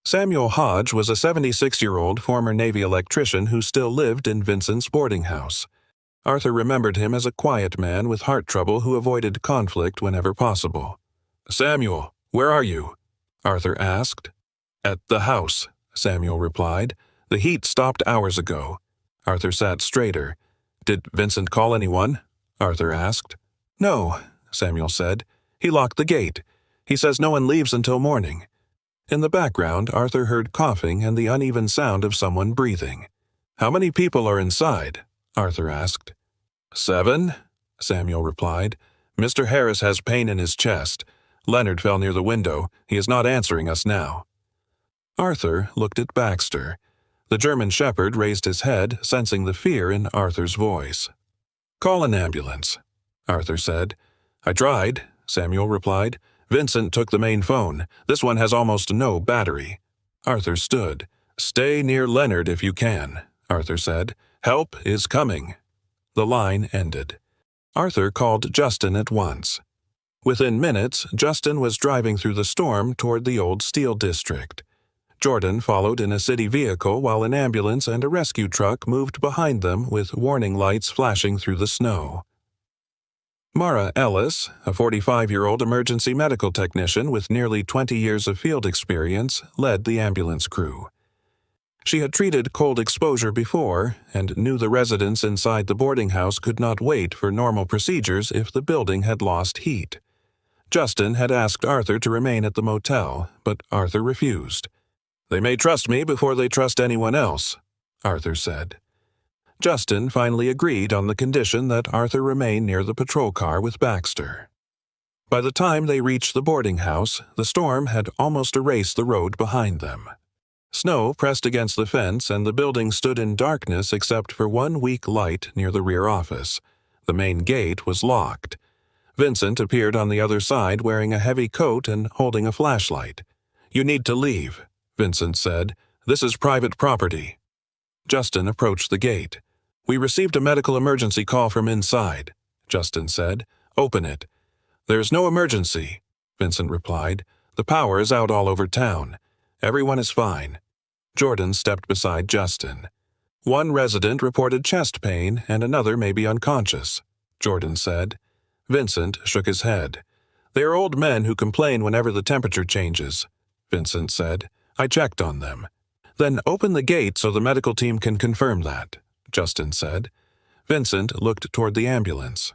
Samuel Hodge was a 76-year-old former Navy electrician who still lived in Vincent's boarding house. Arthur remembered him as a quiet man with heart trouble who avoided conflict whenever possible. "Samuel, where are you?" Arthur asked. "At the house," Samuel replied. "The heat stopped hours ago." Arthur sat straighter. "Did Vincent call anyone?" Arthur asked. "No," Samuel said. "He locked the gate. He says no one leaves until morning." In the background, Arthur heard coughing and the uneven sound of someone breathing. "How many people are inside?" Arthur asked. 7, Samuel replied. "Mr. Harris has pain in his chest. Leonard fell near the window. He is not answering us now." Arthur looked at Baxter. The German shepherd raised his head, sensing the fear in Arthur's voice. "Call an ambulance," Arthur said. "I tried," Samuel replied. "Vincent took the main phone. This one has almost no battery." Arthur stood. "Stay near Leonard if you can," Arthur said. "Help is coming." The line ended. Arthur called Justin at once. Within minutes, Justin was driving through the storm toward the old steel district. Jordan followed in a city vehicle while an ambulance and a rescue truck moved behind them with warning lights flashing through the snow. Mara Ellis, a 45-year-old emergency medical technician with nearly 20 years of field experience, led the ambulance crew. She had treated cold exposure before and knew the residents inside the boarding house could not wait for normal procedures if the building had lost heat. Justin had asked Arthur to remain at the motel, but Arthur refused. "They may trust me before they trust anyone else," Arthur said. Justin finally agreed on the condition that Arthur remain near the patrol car with Baxter. By the time they reached the boarding house, the storm had almost erased the road behind them. Snow pressed against the fence and the building stood in darkness except for one weak light near the rear office. The main gate was locked. Vincent appeared on the other side wearing a heavy coat and holding a flashlight. "You need to leave," Vincent said. "This is private property." Justin approached the gate. "We received a medical emergency call from inside," Justin said. "Open it." "There's no emergency," Vincent replied. "The power is out all over town. Everyone is fine." Jordan stepped beside Justin. "One resident reported chest pain and another may be unconscious," Jordan said. Vincent shook his head. "They are old men who complain whenever the temperature changes," Vincent said. "I checked on them." "Then open the gate so the medical team can confirm that," Justin said. Vincent looked toward the ambulance.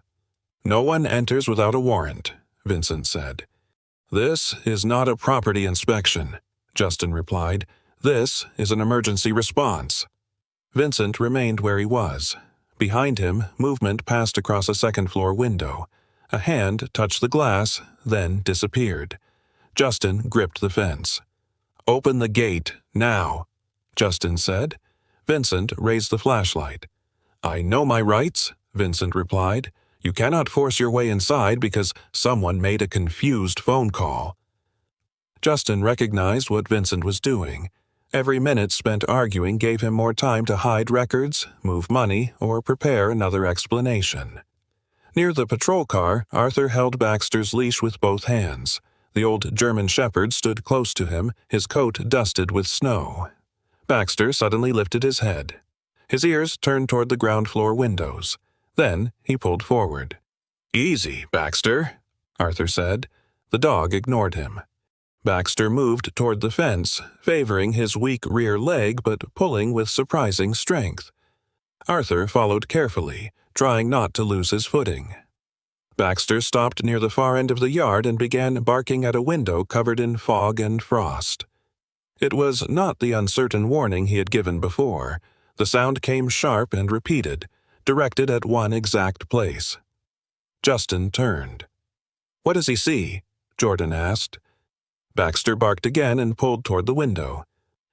"No one enters without a warrant," Vincent said. "This is not a property inspection," Justin replied. "This is an emergency response." Vincent remained where he was. Behind him, movement passed across a second-floor window. A hand touched the glass, then disappeared. Justin gripped the fence. "Open the gate, now," Justin said. Vincent raised the flashlight. "I know my rights," Vincent replied. "You cannot force your way inside because someone made a confused phone call." Justin recognized what Vincent was doing. Every minute spent arguing gave him more time to hide records, move money, or prepare another explanation. Near the patrol car, Arthur held Baxter's leash with both hands. The old German shepherd stood close to him, his coat dusted with snow. Baxter suddenly lifted his head. His ears turned toward the ground-floor windows. Then he pulled forward. "Easy, Baxter," Arthur said. The dog ignored him. Baxter moved toward the fence, favoring his weak rear leg but pulling with surprising strength. Arthur followed carefully, trying not to lose his footing. Baxter stopped near the far end of the yard and began barking at a window covered in fog and frost. It was not the uncertain warning he had given before. The sound came sharp and repeated, directed at one exact place. Justin turned. "What does he see?" Jordan asked. Baxter barked again and pulled toward the window.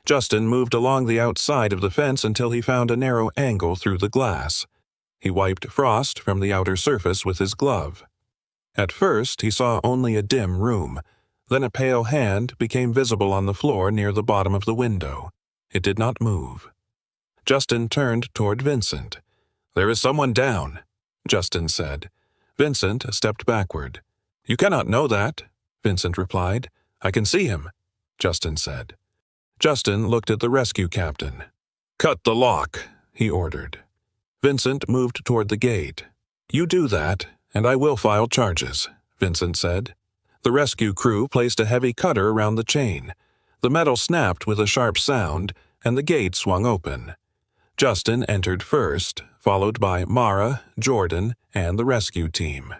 Justin moved along the outside of the fence until he found a narrow angle through the glass. He wiped frost from the outer surface with his glove. At first, he saw only a dim room. Then a pale hand became visible on the floor near the bottom of the window. It did not move. Justin turned toward Vincent. "There is someone down," Justin said. Vincent stepped backward. "You cannot know that," Vincent replied. "I can see him," Justin said. Justin looked at the rescue captain. "Cut the lock," he ordered. Vincent moved toward the gate. "You do that, and I will file charges," Vincent said. The rescue crew placed a heavy cutter around the chain. The metal snapped with a sharp sound, and the gate swung open. Justin entered first, followed by Mara, Jordan, and the rescue team.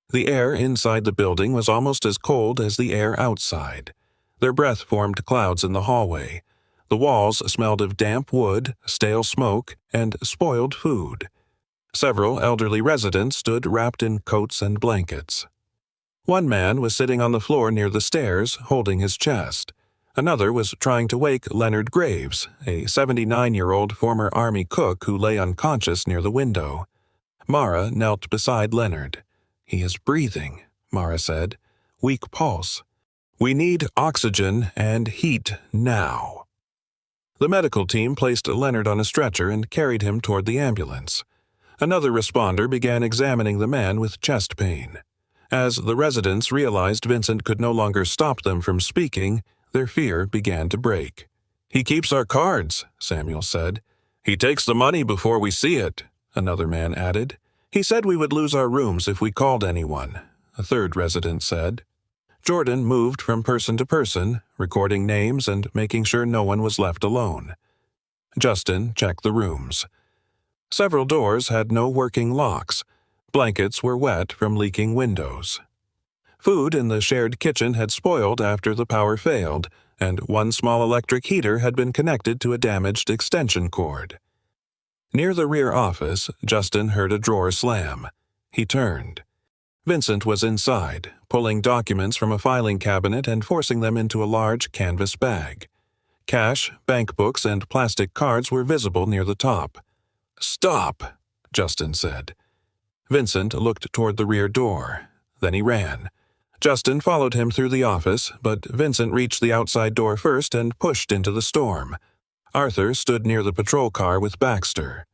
The air inside the building was almost as cold as the air outside. Their breath formed clouds in the hallway. The walls smelled of damp wood, stale smoke, and spoiled food. Several elderly residents stood wrapped in coats and blankets. One man was sitting on the floor near the stairs, holding his chest. Another was trying to wake Leonard Graves, a 79-year-old former Army cook who lay unconscious near the window. Mara knelt beside Leonard. "He is breathing," Mara said. "Weak pulse. We need oxygen and heat now." The medical team placed Leonard on a stretcher and carried him toward the ambulance. Another responder began examining the man with chest pain. As the residents realized Vincent could no longer stop them from speaking, their fear began to break. "He keeps our cards," Samuel said. "He takes the money before we see it," another man added. "He said we would lose our rooms if we called anyone," a third resident said. Jordan moved from person to person, recording names and making sure no one was left alone. Justin checked the rooms. Several doors had no working locks. Blankets were wet from leaking windows. Food in the shared kitchen had spoiled after the power failed, and one small electric heater had been connected to a damaged extension cord. Near the rear office, Justin heard a drawer slam. He turned. Vincent was inside, pulling documents from a filing cabinet and forcing them into a large canvas bag. Cash, bank books, and plastic cards were visible near the top. "Stop," Justin said. Vincent looked toward the rear door. Then he ran. Justin followed him through the office, but Vincent reached the outside door first and pushed into the storm. Arthur stood near the patrol car with Baxter.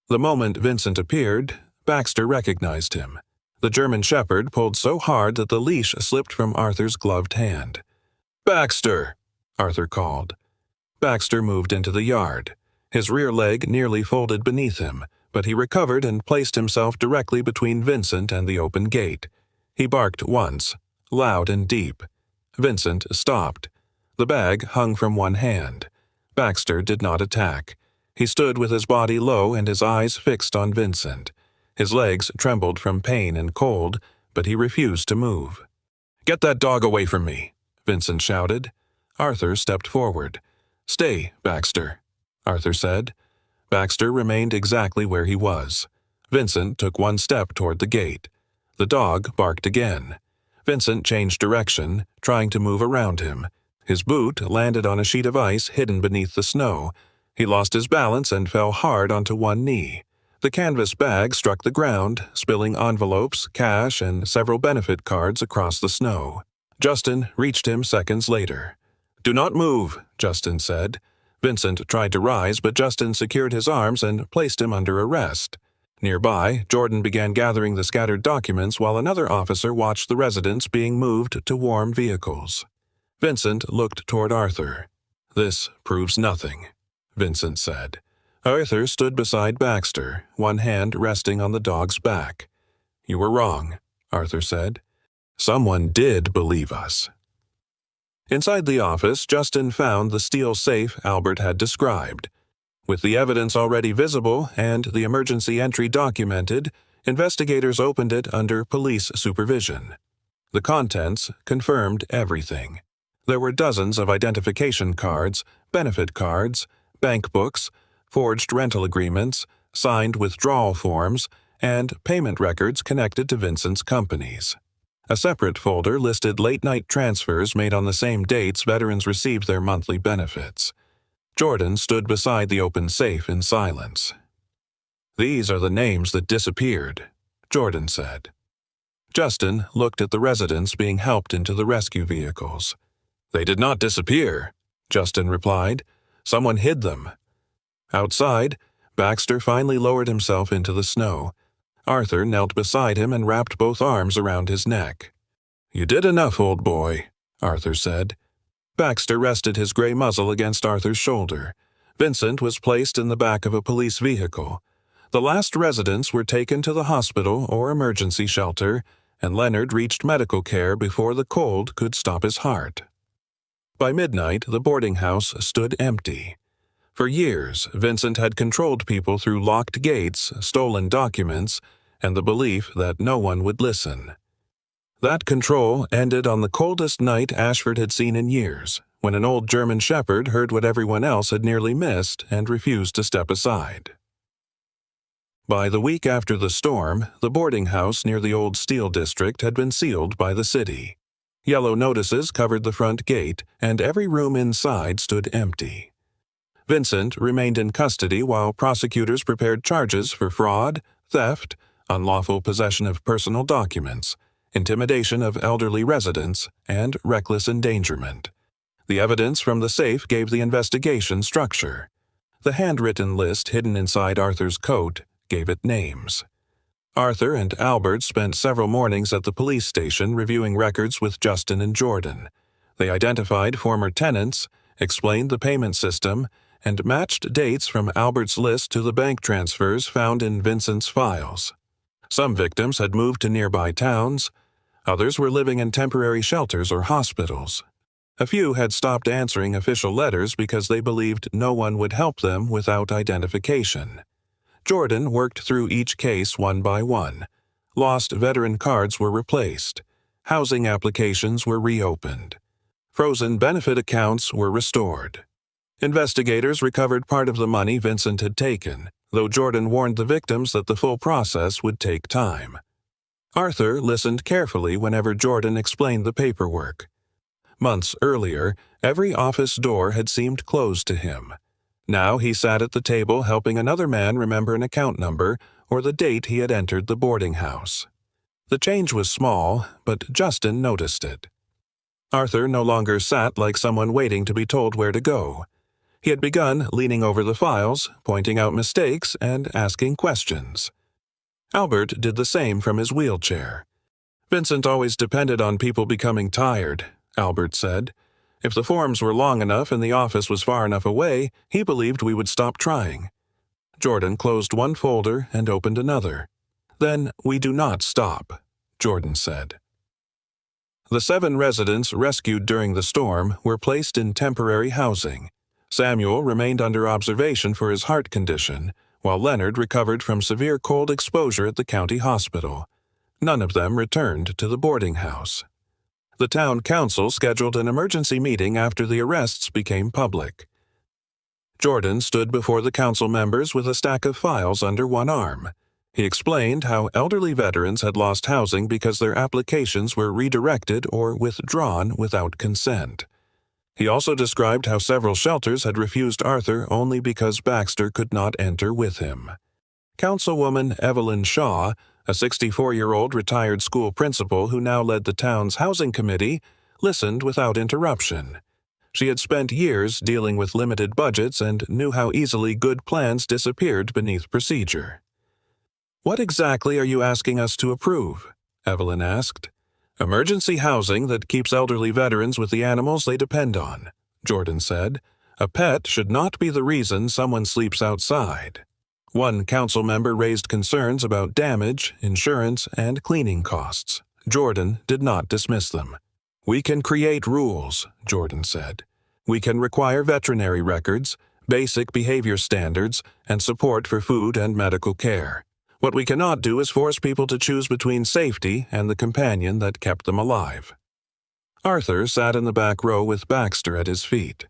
The moment Vincent appeared, Baxter recognized him. The German Shepherd pulled so hard that the leash slipped from Arthur's gloved hand. "Baxter!" Arthur called. Baxter moved into the yard. His rear leg nearly folded beneath him, but he recovered and placed himself directly between Vincent and the open gate. He barked once, loud and deep. Vincent stopped. The bag hung from one hand. Baxter did not attack. He stood with his body low and his eyes fixed on Vincent. His legs trembled from pain and cold, but he refused to move. "Get that dog away from me," Vincent shouted. Arthur stepped forward. "Stay, Baxter," Arthur said. Baxter remained exactly where he was. Vincent took one step toward the gate. The dog barked again. Vincent changed direction, trying to move around him. His boot landed on a sheet of ice hidden beneath the snow. He lost his balance and fell hard onto one knee. The canvas bag struck the ground, spilling envelopes, cash, and several benefit cards across the snow. Justin reached him seconds later. "Do not move," Justin said. Vincent tried to rise, but Justin secured his arms and placed him under arrest. Nearby, Jordan began gathering the scattered documents while another officer watched the residents being moved to warm vehicles. Vincent looked toward Arthur. "This proves nothing," Vincent said. Arthur stood beside Baxter, one hand resting on the dog's back. "You were wrong," Arthur said. "Someone did believe us." Inside the office, Justin found the steel safe Albert had described. With the evidence already visible and the emergency entry documented, investigators opened it under police supervision. The contents confirmed everything. There were dozens of identification cards, benefit cards, bank books, forged rental agreements, signed withdrawal forms, and payment records connected to Vincent's companies. A separate folder listed late-night transfers made on the same dates veterans received their monthly benefits. Jordan stood beside the open safe in silence. "These are the names that disappeared," Jordan said. Justin looked at the residents being helped into the rescue vehicles. "They did not disappear," Justin replied. "Someone hid them." Outside, Baxter finally lowered himself into the snow. Arthur knelt beside him and wrapped both arms around his neck. "You did enough, old boy," Arthur said. Baxter rested his gray muzzle against Arthur's shoulder. Vincent was placed in the back of a police vehicle. The last residents were taken to the hospital or emergency shelter, and Leonard reached medical care before the cold could stop his heart. By midnight, the boarding house stood empty. For years, Vincent had controlled people through locked gates, stolen documents, and the belief that no one would listen. That control ended on the coldest night Ashford had seen in years, when an old German Shepherd heard what everyone else had nearly missed and refused to step aside. By the week after the storm, the boarding house near the old steel district had been sealed by the city. Yellow notices covered the front gate, and every room inside stood empty. Vincent remained in custody while prosecutors prepared charges for fraud, theft, unlawful possession of personal documents, intimidation of elderly residents, and reckless endangerment. The evidence from the safe gave the investigation structure. The handwritten list hidden inside Arthur's coat gave it names. Arthur and Albert spent several mornings at the police station reviewing records with Justin and Jordan. They identified former tenants, explained the payment system, and matched dates from Albert's list to the bank transfers found in Vincent's files. Some victims had moved to nearby towns. Others were living in temporary shelters or hospitals. A few had stopped answering official letters because they believed no one would help them without identification. Jordan worked through each case one by one. Lost veteran cards were replaced. Housing applications were reopened. Frozen benefit accounts were restored. Investigators recovered part of the money Vincent had taken, though Jordan warned the victims that the full process would take time. Arthur listened carefully whenever Jordan explained the paperwork. Months earlier, every office door had seemed closed to him. Now he sat at the table helping another man remember an account number or the date he had entered the boarding house. The change was small, but Justin noticed it. Arthur no longer sat like someone waiting to be told where to go. He had begun leaning over the files, pointing out mistakes, and asking questions. Albert did the same from his wheelchair. Vincent always depended on people becoming tired, Albert said. If the forms were long enough and the office was far enough away, he believed we would stop trying. Jordan closed one folder and opened another. Then we do not stop, Jordan said. The 7 residents rescued during the storm were placed in temporary housing. Samuel remained under observation for his heart condition, while Leonard recovered from severe cold exposure at the county hospital. None of them returned to the boarding house. The town council scheduled an emergency meeting after the arrests became public. Jordan stood before the council members with a stack of files under one arm. He explained how elderly veterans had lost housing because their applications were redirected or withdrawn without consent. He also described how several shelters had refused Arthur only because Baxter could not enter with him. Councilwoman Evelyn Shaw, a 64-year-old retired school principal who now led the town's housing committee, listened without interruption. She had spent years dealing with limited budgets and knew how easily good plans disappeared beneath procedure. "What exactly are you asking us to approve?" Evelyn asked. "Emergency housing that keeps elderly veterans with the animals they depend on," Jordan said. "A pet should not be the reason someone sleeps outside." One council member raised concerns about damage, insurance, and cleaning costs. Jordan did not dismiss them. "We can create rules," Jordan said. "We can require veterinary records, basic behavior standards, and support for food and medical care. What we cannot do is force people to choose between safety and the companion that kept them alive." Arthur sat in the back row with Baxter at his feet.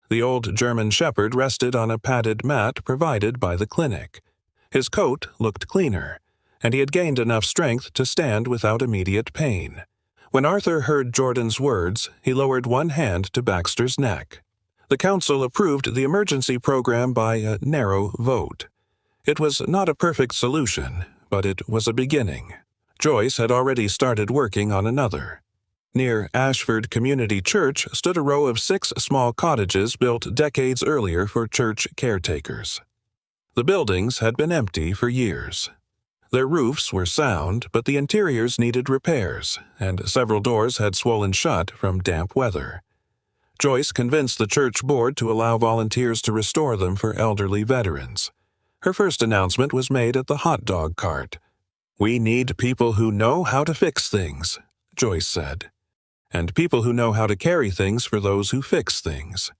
The old German shepherd rested on a padded mat provided by the clinic. His coat looked cleaner, and he had gained enough strength to stand without immediate pain. When Arthur heard Jordan's words, he lowered one hand to Baxter's neck. The council approved the emergency program by a narrow vote. It was not a perfect solution, but it was a beginning. Joyce had already started working on another. Near Ashford Community Church stood a row of 6 small cottages built decades earlier for church caretakers. The buildings had been empty for years. Their roofs were sound, but the interiors needed repairs, and several doors had swollen shut from damp weather. Joyce convinced the church board to allow volunteers to restore them for elderly veterans. Her first announcement was made at the hot dog cart. "We need people who know how to fix things," Joyce said. "And people who know how to carry things for those who fix things."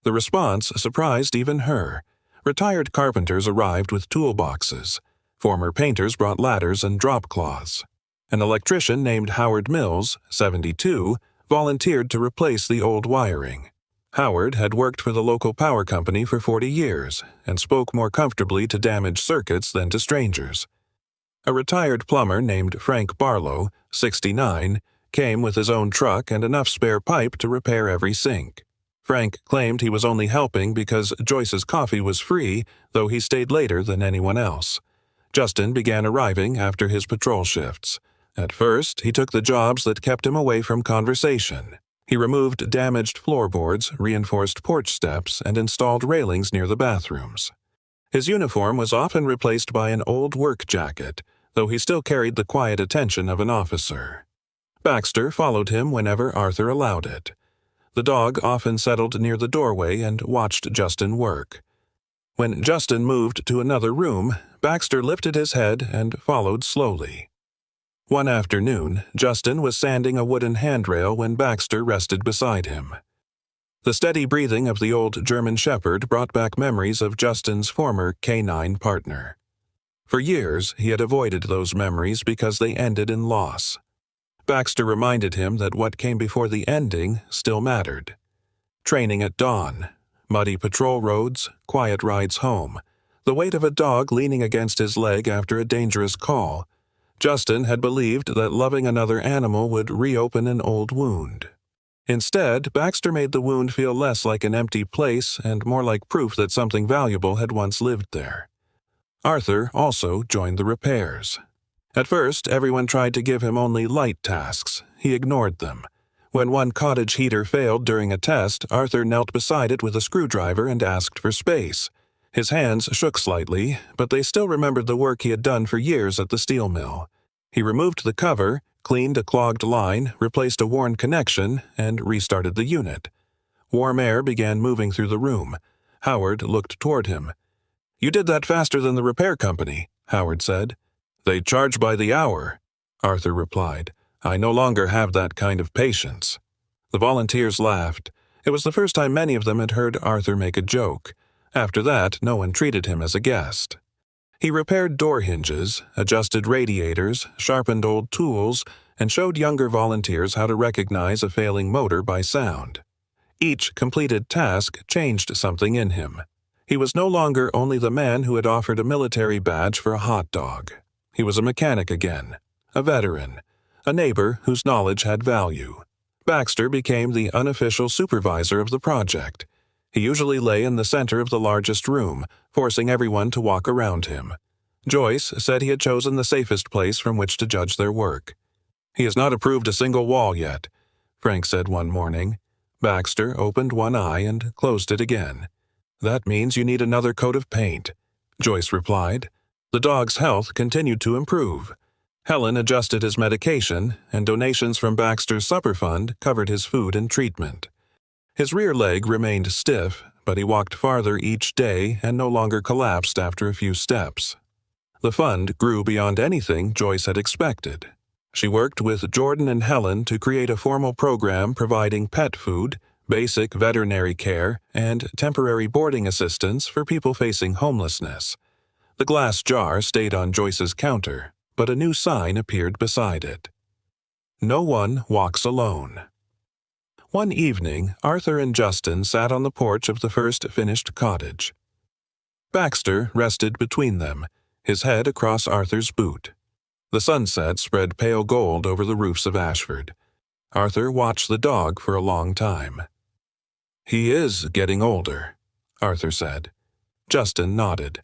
The response surprised even her. Retired carpenters arrived with toolboxes. Former painters brought ladders and drop cloths. An electrician named Howard Mills, 72, volunteered to replace the old wiring. Howard had worked for the local power company for 40 years and spoke more comfortably to damaged circuits than to strangers. A retired plumber named Frank Barlow, 69, came with his own truck and enough spare pipe to repair every sink. Frank claimed he was only helping because Joyce's coffee was free, though he stayed later than anyone else. Justin began arriving after his patrol shifts. At first, he took the jobs that kept him away from conversation. He removed damaged floorboards, reinforced porch steps, and installed railings near the bathrooms. His uniform was often replaced by an old work jacket, though he still carried the quiet attention of an officer. Baxter followed him whenever Arthur allowed it. The dog often settled near the doorway and watched Justin work. When Justin moved to another room, Baxter lifted his head and followed slowly. One afternoon, Justin was sanding a wooden handrail when Baxter rested beside him. The steady breathing of the old German Shepherd brought back memories of Justin's former canine partner. For years, he had avoided those memories because they ended in loss. Baxter reminded him that what came before the ending still mattered. Training at dawn, muddy patrol roads, quiet rides home, the weight of a dog leaning against his leg after a dangerous call. Justin had believed that loving another animal would reopen an old wound. Instead, Baxter made the wound feel less like an empty place and more like proof that something valuable had once lived there. Arthur also joined the repairs. At first, everyone tried to give him only light tasks. He ignored them. When one cottage heater failed during a test, Arthur knelt beside it with a screwdriver and asked for space. His hands shook slightly, but they still remembered the work he had done for years at the steel mill. He removed the cover, cleaned a clogged line, replaced a worn connection, and restarted the unit. Warm air began moving through the room. Howard looked toward him. "You did that faster than the repair company," Howard said. "They charge by the hour," Arthur replied. "I no longer have that kind of patience." The volunteers laughed. It was the first time many of them had heard Arthur make a joke. After that, no one treated him as a guest. He repaired door hinges, adjusted radiators, sharpened old tools, and showed younger volunteers how to recognize a failing motor by sound. Each completed task changed something in him. He was no longer only the man who had offered a military badge for a hot dog. He was a mechanic again, a veteran, a neighbor whose knowledge had value. Baxter became the unofficial supervisor of the project. He usually lay in the center of the largest room, forcing everyone to walk around him. Joyce said he had chosen the safest place from which to judge their work. "He has not approved a single wall yet," Frank said one morning. Baxter opened one eye and closed it again. "That means you need another coat of paint," Joyce replied. The dog's health continued to improve. Helen adjusted his medication, and donations from Baxter's supper fund covered his food and treatment. His rear leg remained stiff, but he walked farther each day and no longer collapsed after a few steps. The fund grew beyond anything Joyce had expected. She worked with Jordan and Helen to create a formal program providing pet food, basic veterinary care, and temporary boarding assistance for people facing homelessness. The glass jar stayed on Joyce's counter, but a new sign appeared beside it. "No one walks alone." One evening, Arthur and Justin sat on the porch of the first finished cottage. Baxter rested between them, his head across Arthur's boot. The sunset spread pale gold over the roofs of Ashford. Arthur watched the dog for a long time. "He is getting older," Arthur said. Justin nodded.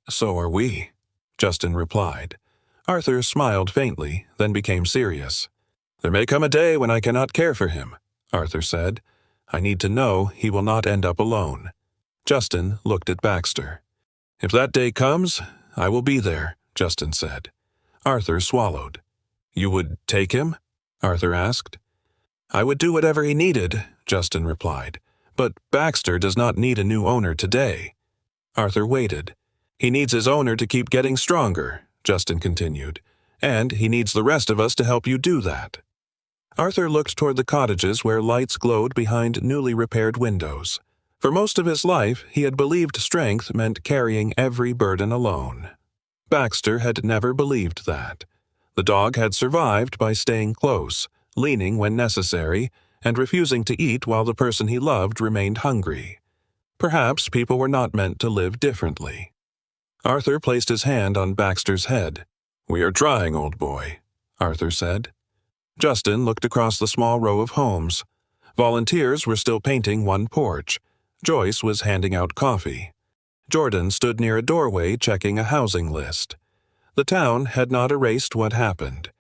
"So are we," Justin replied. Arthur smiled faintly, then became serious. "There may come a day when I cannot care for him," Arthur said. "I need to know he will not end up alone." Justin looked at Baxter. "If that day comes, I will be there," Justin said. Arthur swallowed. "You would take him?" Arthur asked. "I would do whatever he needed," Justin replied. "But Baxter does not need a new owner today." Arthur waited. "He needs his owner to keep getting stronger," Justin continued. "And he needs the rest of us to help you do that." Arthur looked toward the cottages where lights glowed behind newly repaired windows. For most of his life, he had believed strength meant carrying every burden alone. Baxter had never believed that. The dog had survived by staying close, leaning when necessary, and refusing to eat while the person he loved remained hungry. Perhaps people were not meant to live differently. Arthur placed his hand on Baxter's head. "We are trying, old boy," Arthur said. Justin looked across the small row of homes. Volunteers were still painting one porch. Joyce was handing out coffee. Jordan stood near a doorway checking a housing list. The town had not erased what happened.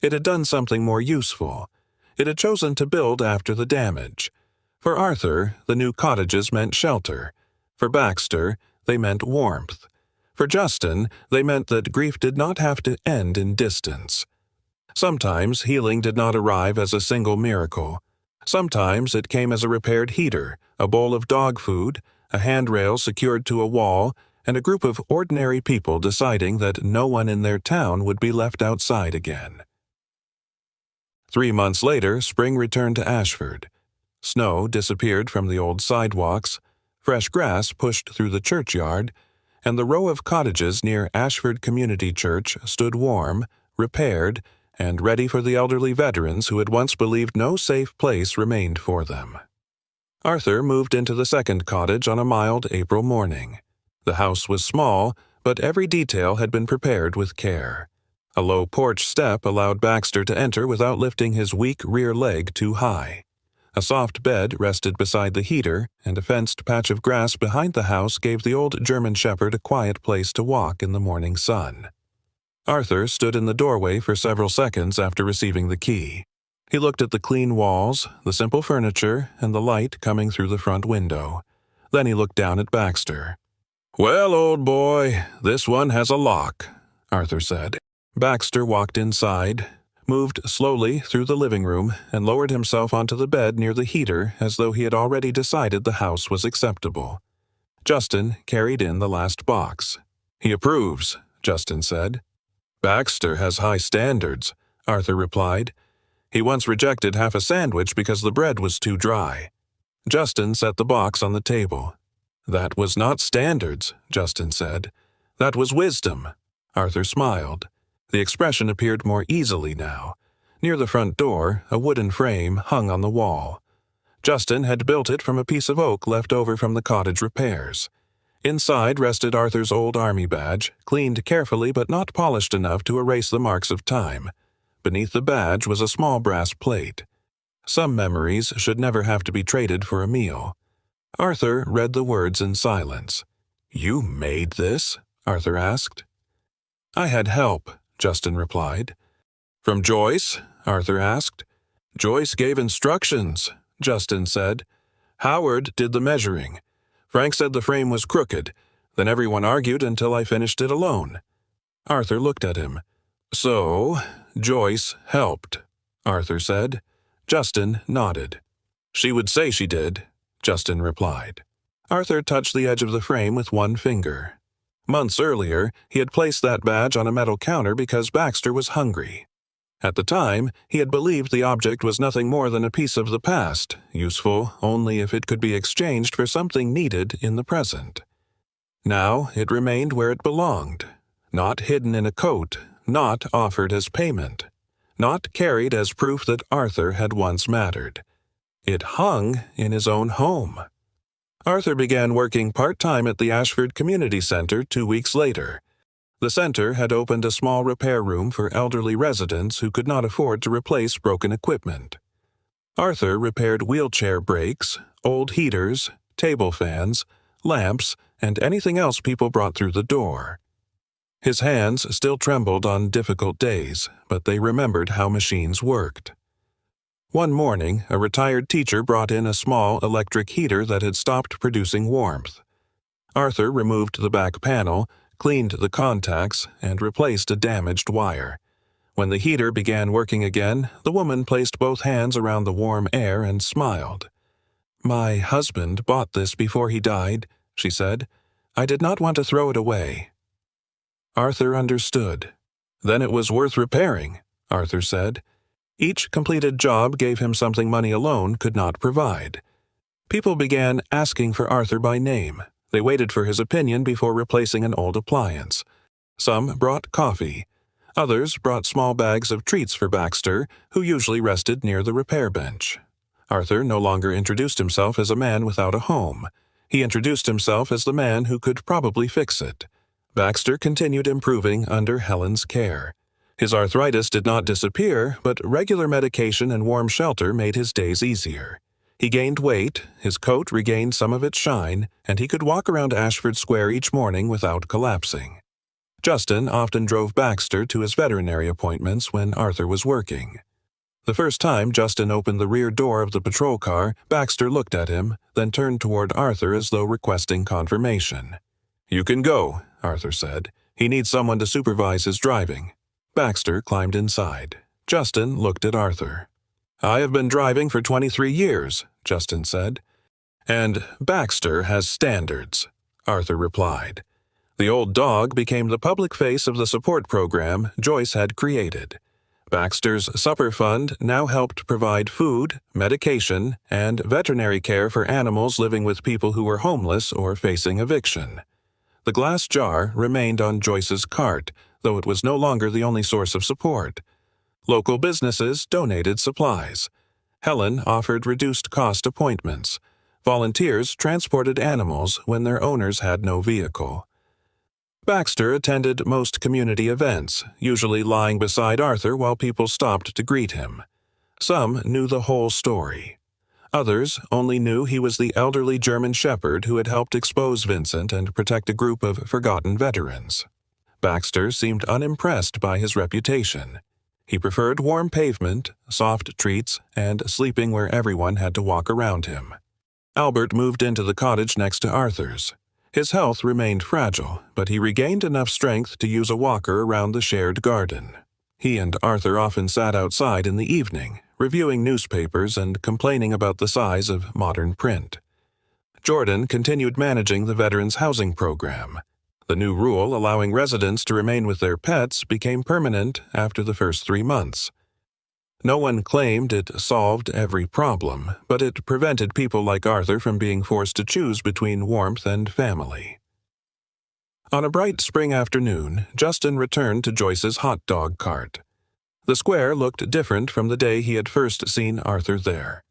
It had done something more useful. It had chosen to build after the damage. For Arthur, the new cottages meant shelter. For Baxter, they meant warmth. For Justin, they meant that grief did not have to end in distance. Sometimes healing did not arrive as a single miracle. Sometimes it came as a repaired heater, a bowl of dog food, a handrail secured to a wall, and a group of ordinary people deciding that no one in their town would be left outside again. 3 months later, spring returned to Ashford. Snow disappeared from the old sidewalks, fresh grass pushed through the churchyard, and the row of cottages near Ashford Community Church stood warm, repaired, and ready for the elderly veterans who had once believed no safe place remained for them. Arthur moved into the second cottage on a mild April morning. The house was small, but every detail had been prepared with care. A low porch step allowed Baxter to enter without lifting his weak rear leg too high. A soft bed rested beside the heater, and a fenced patch of grass behind the house gave the old German shepherd a quiet place to walk in the morning sun. Arthur stood in the doorway for several seconds after receiving the key. He looked at the clean walls, the simple furniture, and the light coming through the front window. Then he looked down at Baxter. "Well, old boy, this one has a lock," Arthur said. Baxter walked inside, moved slowly through the living room, and lowered himself onto the bed near the heater as though he had already decided the house was acceptable. Justin carried in the last box. "He approves," Justin said. "Baxter has high standards," Arthur replied. "He once rejected half a sandwich because the bread was too dry." Justin set the box on the table. "That was not standards," Justin said. "That was wisdom." Arthur smiled. The expression appeared more easily now. Near the front door, a wooden frame hung on the wall. Justin had built it from a piece of oak left over from the cottage repairs. Inside rested Arthur's old army badge, cleaned carefully but not polished enough to erase the marks of time. Beneath the badge was a small brass plate. Some memories should never have to be traded for a meal. Arthur read the words in silence. "You made this?" Arthur asked. "I had help," Justin replied. "From Joyce?" Arthur asked. "Joyce gave instructions," Justin said. "Howard did the measuring. Frank said the frame was crooked. Then everyone argued until I finished it alone." Arthur looked at him. "So, Joyce helped," Arthur said. Justin nodded. "She would say she did," Justin replied. Arthur touched the edge of the frame with one finger. Months earlier, he had placed that badge on a metal counter because Baxter was hungry. At the time, he had believed the object was nothing more than a piece of the past, useful only if it could be exchanged for something needed in the present. Now it remained where it belonged, not hidden in a coat, not offered as payment, not carried as proof that Arthur had once mattered. It hung in his own home. Arthur began working part-time at the Ashford Community Center 2 weeks later. The center had opened a small repair room for elderly residents who could not afford to replace broken equipment. Arthur repaired wheelchair brakes, old heaters, table fans, lamps, and anything else people brought through the door. His hands still trembled on difficult days, but they remembered how machines worked. One morning, a retired teacher brought in a small electric heater that had stopped producing warmth. Arthur removed the back panel, cleaned the contacts, and replaced a damaged wire. When the heater began working again, the woman placed both hands around the warm air and smiled. "My husband bought this before he died," she said. "I did not want to throw it away." Arthur understood. "Then it was worth repairing," Arthur said. Each completed job gave him something money alone could not provide. People began asking for Arthur by name. They waited for his opinion before replacing an old appliance. Some brought coffee. Others brought small bags of treats for Baxter, who usually rested near the repair bench. Arthur no longer introduced himself as a man without a home. He introduced himself as the man who could probably fix it. Baxter continued improving under Helen's care. His arthritis did not disappear, but regular medication and warm shelter made his days easier. He gained weight, his coat regained some of its shine, and he could walk around Ashford Square each morning without collapsing. Justin often drove Baxter to his veterinary appointments when Arthur was working. The first time Justin opened the rear door of the patrol car, Baxter looked at him, then turned toward Arthur as though requesting confirmation. "You can go," Arthur said. "He needs someone to supervise his driving." Baxter climbed inside. Justin looked at Arthur. "I have been driving for 23 years, Justin said. "And Baxter has standards," Arthur replied. The old dog became the public face of the support program Joyce had created. Baxter's Supper Fund now helped provide food, medication, and veterinary care for animals living with people who were homeless or facing eviction. The glass jar remained on Joyce's cart, though it was no longer the only source of support. Local businesses donated supplies. Helen offered reduced-cost appointments. Volunteers transported animals when their owners had no vehicle. Baxter attended most community events, usually lying beside Arthur while people stopped to greet him. Some knew the whole story. Others only knew he was the elderly German shepherd who had helped expose Vincent and protect a group of forgotten veterans. Baxter seemed unimpressed by his reputation. He preferred warm pavement, soft treats, and sleeping where everyone had to walk around him. Albert moved into the cottage next to Arthur's. His health remained fragile, but he regained enough strength to use a walker around the shared garden. He and Arthur often sat outside in the evening, reviewing newspapers and complaining about the size of modern print. Jordan continued managing the Veterans Housing Program. The new rule allowing residents to remain with their pets became permanent after the first 3 months. No one claimed it solved every problem, but it prevented people like Arthur from being forced to choose between warmth and family. On a bright spring afternoon, Justin returned to Joyce's hot dog cart. The square looked different from the day he had first seen Arthur there.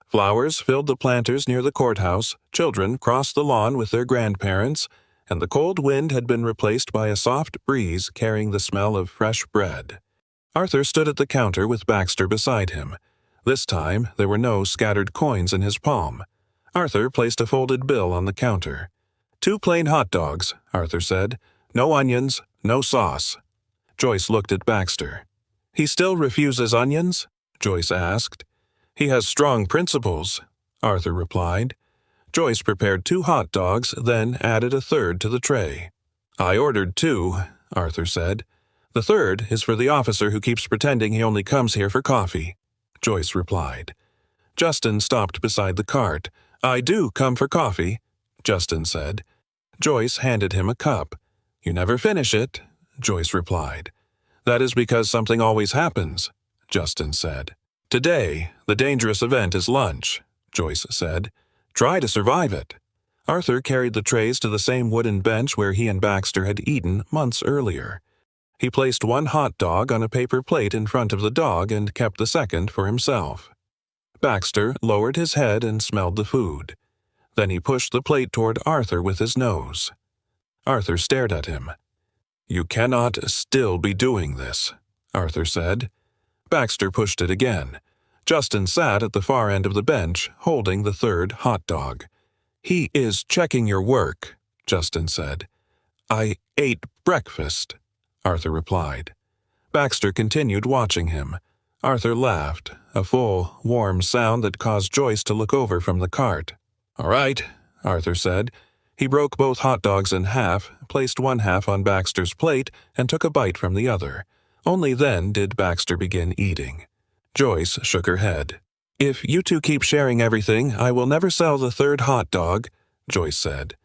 Flowers filled the planters near the courthouse, children crossed the lawn with their grandparents, and the cold wind had been replaced by a soft breeze carrying the smell of fresh bread. Arthur stood at the counter with Baxter beside him. This time, there were no scattered coins in his palm. Arthur placed a folded bill on the counter. "2 plain hot dogs," Arthur said. "No onions, no sauce." Joyce looked at Baxter. "He still refuses onions?" Joyce asked. "He has strong principles," Arthur replied. Joyce prepared 2 hot dogs, then added a third to the tray. "I ordered 2, Arthur said. "The third is for the officer who keeps pretending he only comes here for coffee," Joyce replied. Justin stopped beside the cart. "I do come for coffee," Justin said. Joyce handed him a cup. "You never finish it," Joyce replied. "That is because something always happens," Justin said. "Today, the dangerous event is lunch," Joyce said. "Try to survive it." Arthur carried the trays to the same wooden bench where he and Baxter had eaten months earlier. He placed 1 hot dog on a paper plate in front of the dog and kept the second for himself. Baxter lowered his head and smelled the food. Then he pushed the plate toward Arthur with his nose. Arthur stared at him. "You cannot still be doing this," Arthur said. Baxter pushed it again. Justin sat at the far end of the bench, holding the third hot dog. "He is checking your work," Justin said. "I ate breakfast," Arthur replied. Baxter continued watching him. Arthur laughed, a full, warm sound that caused Joyce to look over from the cart. "All right," Arthur said. He broke both hot dogs in half, placed 1 half on Baxter's plate, and took a bite from the other. Only then did Baxter begin eating. Joyce shook her head. "If you two keep sharing everything, I will never sell the third hot dog," Joyce said.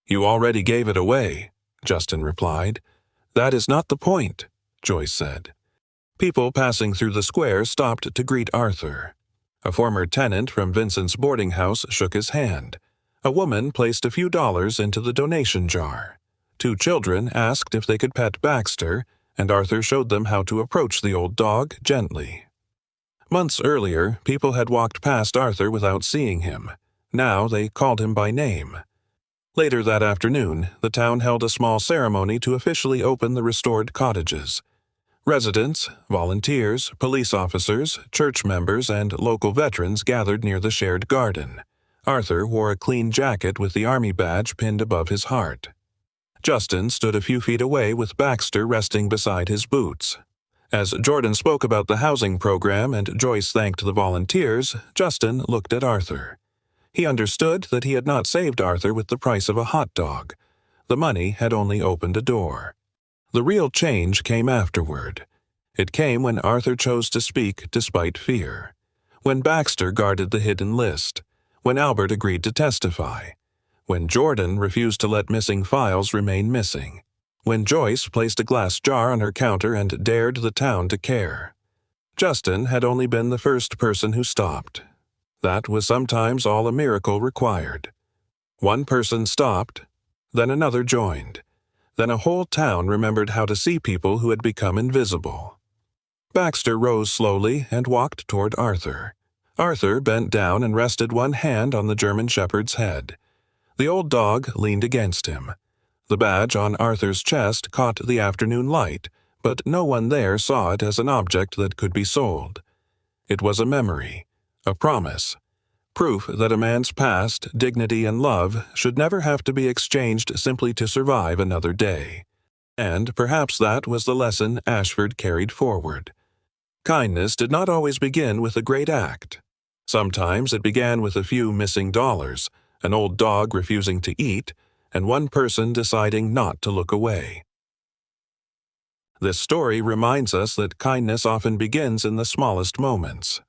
"You already gave it away," Justin replied. "That is not the point," Joyce said. People passing through the square stopped to greet Arthur. A former tenant from Vincent's boarding house shook his hand. A woman placed a few dollars into the donation jar. 2 children asked if they could pet Baxter, and Arthur showed them how to approach the old dog gently. Months earlier, people had walked past Arthur without seeing him. Now they called him by name. Later that afternoon, the town held a small ceremony to officially open the restored cottages. Residents, volunteers, police officers, church members, and local veterans gathered near the shared garden. Arthur wore a clean jacket with the army badge pinned above his heart. Justin stood a few feet away with Baxter resting beside his boots. As Jordan spoke about the housing program and Joyce thanked the volunteers, Justin looked at Arthur. He understood that he had not saved Arthur with the price of a hot dog. The money had only opened a door. The real change came afterward. It came when Arthur chose to speak despite fear. When Baxter guarded the hidden list. When Albert agreed to testify. When Jordan refused to let missing files remain missing. When Joyce placed a glass jar on her counter and dared the town to care. Justin had only been the first person who stopped. That was sometimes all a miracle required. One person stopped, then another joined. Then a whole town remembered how to see people who had become invisible. Baxter rose slowly and walked toward Arthur. Arthur bent down and rested one hand on the German shepherd's head. The old dog leaned against him. The badge on Arthur's chest caught the afternoon light, but no one there saw it as an object that could be sold. It was a memory, a promise, proof that a man's past, dignity, and love should never have to be exchanged simply to survive another day. And perhaps that was the lesson Ashford carried forward. Kindness did not always begin with a great act. Sometimes it began with a few missing dollars, an old dog refusing to eat, and one person deciding not to look away. This story reminds us that kindness often begins in the smallest moments.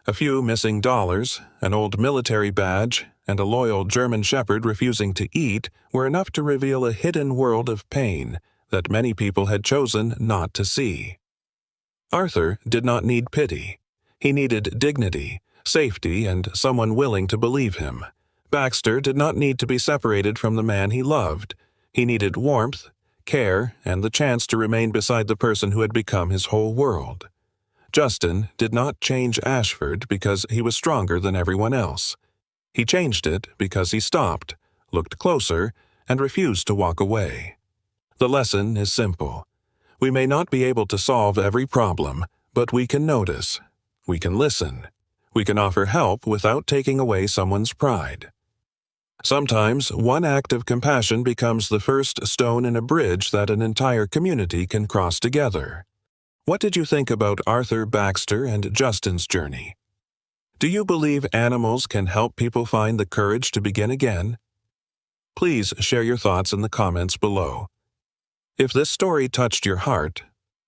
A few missing dollars, an old military badge, and a loyal German shepherd refusing to eat were enough to reveal a hidden world of pain that many people had chosen not to see. Arthur did not need pity. He needed dignity, safety, and someone willing to believe him. Baxter did not need to be separated from the man he loved. He needed warmth, care, and the chance to remain beside the person who had become his whole world. Justin did not change Ashford because he was stronger than everyone else. He changed it because he stopped, looked closer, and refused to walk away. The lesson is simple. We may not be able to solve every problem, but we can notice. We can listen. We can offer help without taking away someone's pride. Sometimes one act of compassion becomes the first stone in a bridge that an entire community can cross together. What did you think about Arthur, Baxter, and Justin's journey? Do you believe animals can help people find the courage to begin again? Please share your thoughts in the comments below. If this story touched your heart,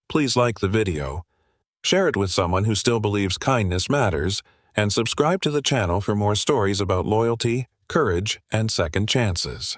please like the video, share it with someone who still believes kindness matters, and subscribe to the channel for more stories about loyalty, courage, and second chances.